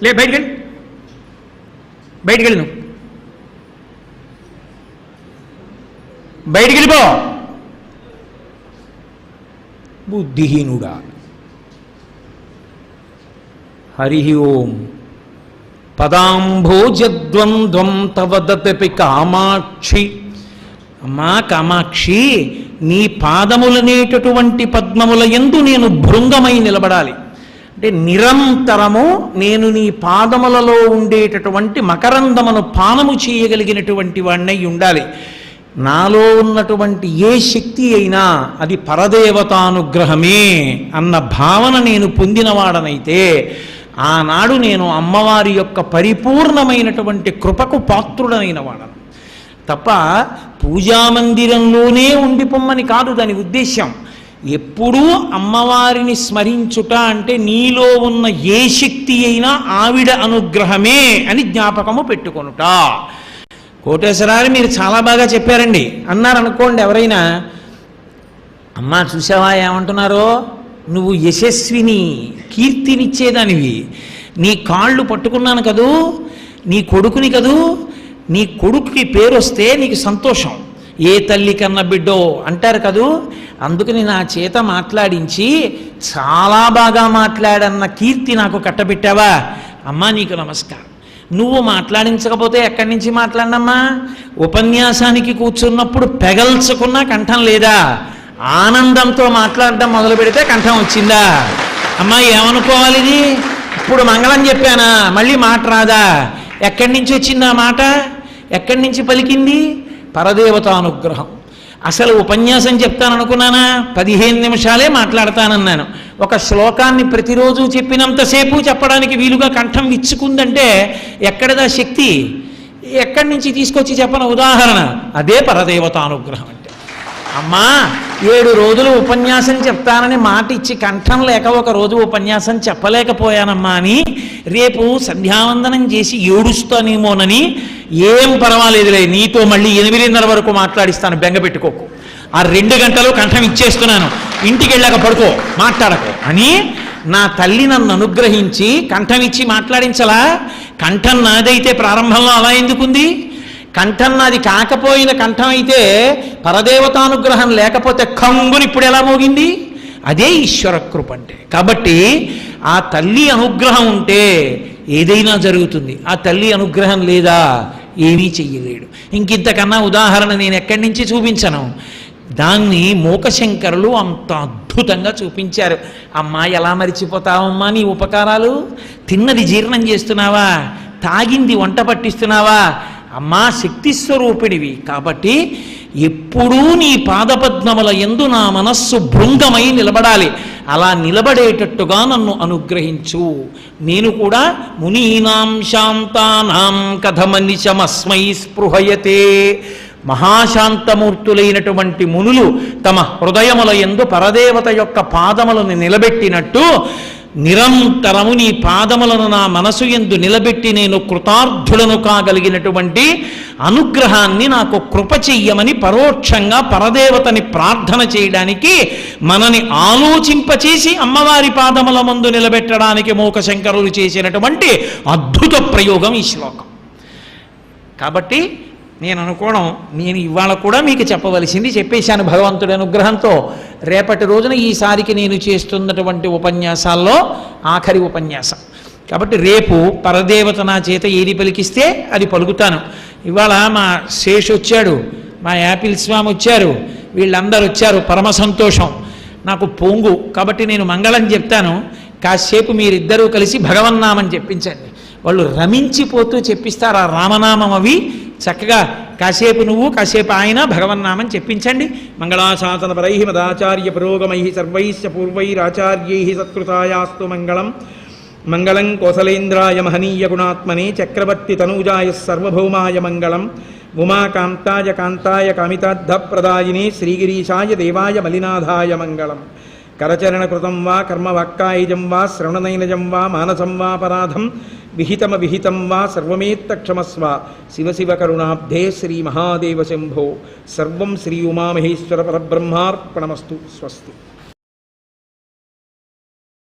లే బయటికి వెళ్ళు, బయటికి వెళ్ళు, నువ్వు బయటికి వెళ్ళిపో. బుద్ధిహీనుడా. హరి ఓం. పదాంభోజద్వంద్వం తవదపి కామాక్షి. అమ్మా కామాక్షి, నీ పాదములనేటటువంటి పద్మముల యందు నేను భృంగమై నిలబడాలి. అంటే నిరంతరము నేను నీ పాదములలో ఉండేటటువంటి మకరందమును పానము చేయగలిగినటువంటి వాడినై ఉండాలి. నాలో ఉన్నటువంటి ఏ శక్తి అయినా అది పరదేవతానుగ్రహమే అన్న భావన నేను పొందినవాడనైతే ఆనాడు నేను అమ్మవారి యొక్క పరిపూర్ణమైనటువంటి కృపకు పాత్రుడనైన వాడను. తప్ప పూజామందిరంలోనే ఉండిపోమ్మని కాదు దాని ఉద్దేశ్యం. ఎప్పుడూ అమ్మవారిని స్మరించుట అంటే నీలో ఉన్న ఏ శక్తి అయినా ఆవిడ అనుగ్రహమే అని జ్ఞాపకము పెట్టుకొనుట. కోటేశ్వరాలు మీరు చాలా బాగా చెప్పారండి అన్నారు అనుకోండి ఎవరైనా, అమ్మా చూసావా ఏమంటున్నారో, నువ్వు యశస్విని, కీర్తినిచ్చేదానివి, నీ కాళ్ళు పట్టుకున్నాను కదూ, నీ కొడుకుని కదూ, నీ కొడుకుకి పేరు వస్తే నీకు సంతోషం, ఏ తల్లి కన్న బిడ్డో అంటారు కదూ, అందుకని నా చేత మాట్లాడించి చాలా బాగా మాట్లాడన్న కీర్తి నాకు కట్టబెట్టావా, అమ్మా నీకు నమస్కారం. నువ్వు మాట్లాడించకపోతే ఎక్కడి నుంచి మాట్లాడినమ్మా? ఉపన్యాసానికి కూర్చున్నప్పుడు పెగల్చుకున్నా కంఠం లేదా? ఆనందంతో మాట్లాడడం మొదలు పెడితే కంఠం వచ్చిందా? అమ్మా ఏమనుకోవాలి ఇది? ఇప్పుడు మంగళం చెప్పానా, మళ్ళీ మాట రాదా? ఎక్కడి నుంచి వచ్చింది ఆ మాట? ఎక్కడి నుంచి పలికింది? పరదేవతానుగ్రహం. అసలు ఉపన్యాసం చెప్తాననుకున్నానా? 15 నిమిషాలే మాట్లాడతానన్నాను. ఒక శ్లోకాన్ని ప్రతిరోజు చెప్పినంతసేపు చెప్పడానికి వీలుగా కంఠం విచ్చుకుందంటే ఎక్కడదా శక్తి? ఎక్కడి నుంచి తీసుకొచ్చి చెప్పను ఉదాహరణ? అదే పరదేవతానుగ్రహం అంటే. అమ్మా 7 రోజులు ఉపన్యాసం చెప్తానని మాట ఇచ్చి కంఠం లేక ఒక రోజు ఉపన్యాసం చెప్పలేకపోయానమ్మా అని రేపు సంధ్యావందనం చేసి ఏడుస్తానేమోనని, ఏం పర్వాలేదులే నీతో మళ్ళీ 8:30 వరకు మాట్లాడిస్తాను, బెంగ పెట్టుకోకు, ఆ 2 గంటలు కంఠం ఇచ్చేస్తున్నాను, ఇంటికి వెళ్ళాక పడుకో, మాట్లాడకు అని నా తల్లి నన్ను అనుగ్రహించి కంఠం ఇచ్చి మాట్లాడించలా? కంఠం నాదైతే ప్రారంభంలో అలా ఎందుకుంది? కంఠం నాది కాకపోయిన కంఠం అయితే పరదేవతానుగ్రహం లేకపోతే కంగుని ఇప్పుడు ఎలా మోగింది? అదే ఈశ్వర కృప అంటే. కాబట్టి ఆ తల్లి అనుగ్రహం ఉంటే ఏదైనా జరుగుతుంది. ఆ తల్లి అనుగ్రహం లేదా ఏమీ చెయ్యలేడు. ఇంకింతకన్నా ఉదాహరణ నేను ఎక్కడి నుంచి చూపించను. దాన్ని మూకశంకరులు అంత అద్భుతంగా చూపించారు. అమ్మా ఎలా మరిచిపోతావమ్మా నీ ఉపకారాలు? తిన్నది జీర్ణం చేస్తున్నావా? తాగింది వంట పట్టిస్తున్నావా? అమ్మా శక్తి స్వరూపిడివి కాబట్టి ఎప్పుడూ నీ పాదపద్మముల యందు నా మనస్సు భృంగమై నిలబడాలి. అలా నిలబడేటట్టుగా నన్ను అనుగ్రహించు. నేను కూడా మునీనాం శాంతానాం కథమనిశమస్మై స్పృహయతే. మహాశాంతమూర్తులైనటువంటి మునులు తమ హృదయముల యందు పరదేవత యొక్క పాదములను నిలబెట్టినట్టు నిరంతరము నీ పాదములను నా మనసు యందు నిలబెట్టి నేను కృతార్థులను కాగలిగినటువంటి అనుగ్రహాన్ని నాకు కృప చెయ్యమని పరోక్షంగా పరదేవతని ప్రార్థన చేయడానికి, మనని ఆలోచింపచేసి అమ్మవారి పాదముల ముందు నిలబెట్టడానికి మూకశంకరులు చేసినటువంటి అద్భుత ప్రయోగం ఈ శ్లోకం. కాబట్టి నేను అనుకోవడం, నేను ఇవాళ కూడా మీకు చెప్పవలసింది చెప్పేశాను భగవంతుడి అనుగ్రహంతో. రేపటి రోజున ఈసారికి నేను చేస్తున్నటువంటి ఉపన్యాసాల్లో ఆఖరి ఉపన్యాసం కాబట్టి రేపు పరదేవత నా చేత ఏది పలికిస్తే అది పలుకుతాను. ఇవాళ మా శేష్ వచ్చాడు, మా యాపిల్ స్వామి వచ్చారు, వీళ్ళందరూ వచ్చారు, పరమ సంతోషం. నాకు పొంగు కాబట్టి నేను మంగళం చెప్తాను, కాసేపు మీరిద్దరూ కలిసి భగవన్నామని చెప్పించండి. వాళ్ళు రమించిపోతూ చెప్పిస్తారు ఆ రామనామం. అవి చక్కగా కాసేపు నువ్వు కాసేపు ఆయన భగవన్నామని చెప్పించండి. మంగళాశాసన పరై మదాచార్య పురోగమై సర్వైశ్చ పూర్వైరాచార్యై సత్కృతాయాస్తు మంగళం. మంగళం కోసలేంద్రాయ మహనీయ గుణాత్మనే చక్రవర్తి తనూజాయ సర్వభౌమాయ మంగళం. ఉమాకాంతాయ కాంతాయ కామితార్థప్రదాయినే శ్రీగిరీశాయ దేవాయ మలినాథాయ మంగళం. కరచరణకృతం వా కర్మవాక్కాయజం వా శ్రవణనైనజం వా మానసం వాపరాధం విహితం వా సర్వమేత్తక్షమస్వ. శివ శివ కరుణాబ్ధే శ్రీ మహాదేవ శంభో. సర్వం శ్రీ ఉమామహేశ్వర పరబ్రహ్మార్పణమస్తు. స్వస్తి.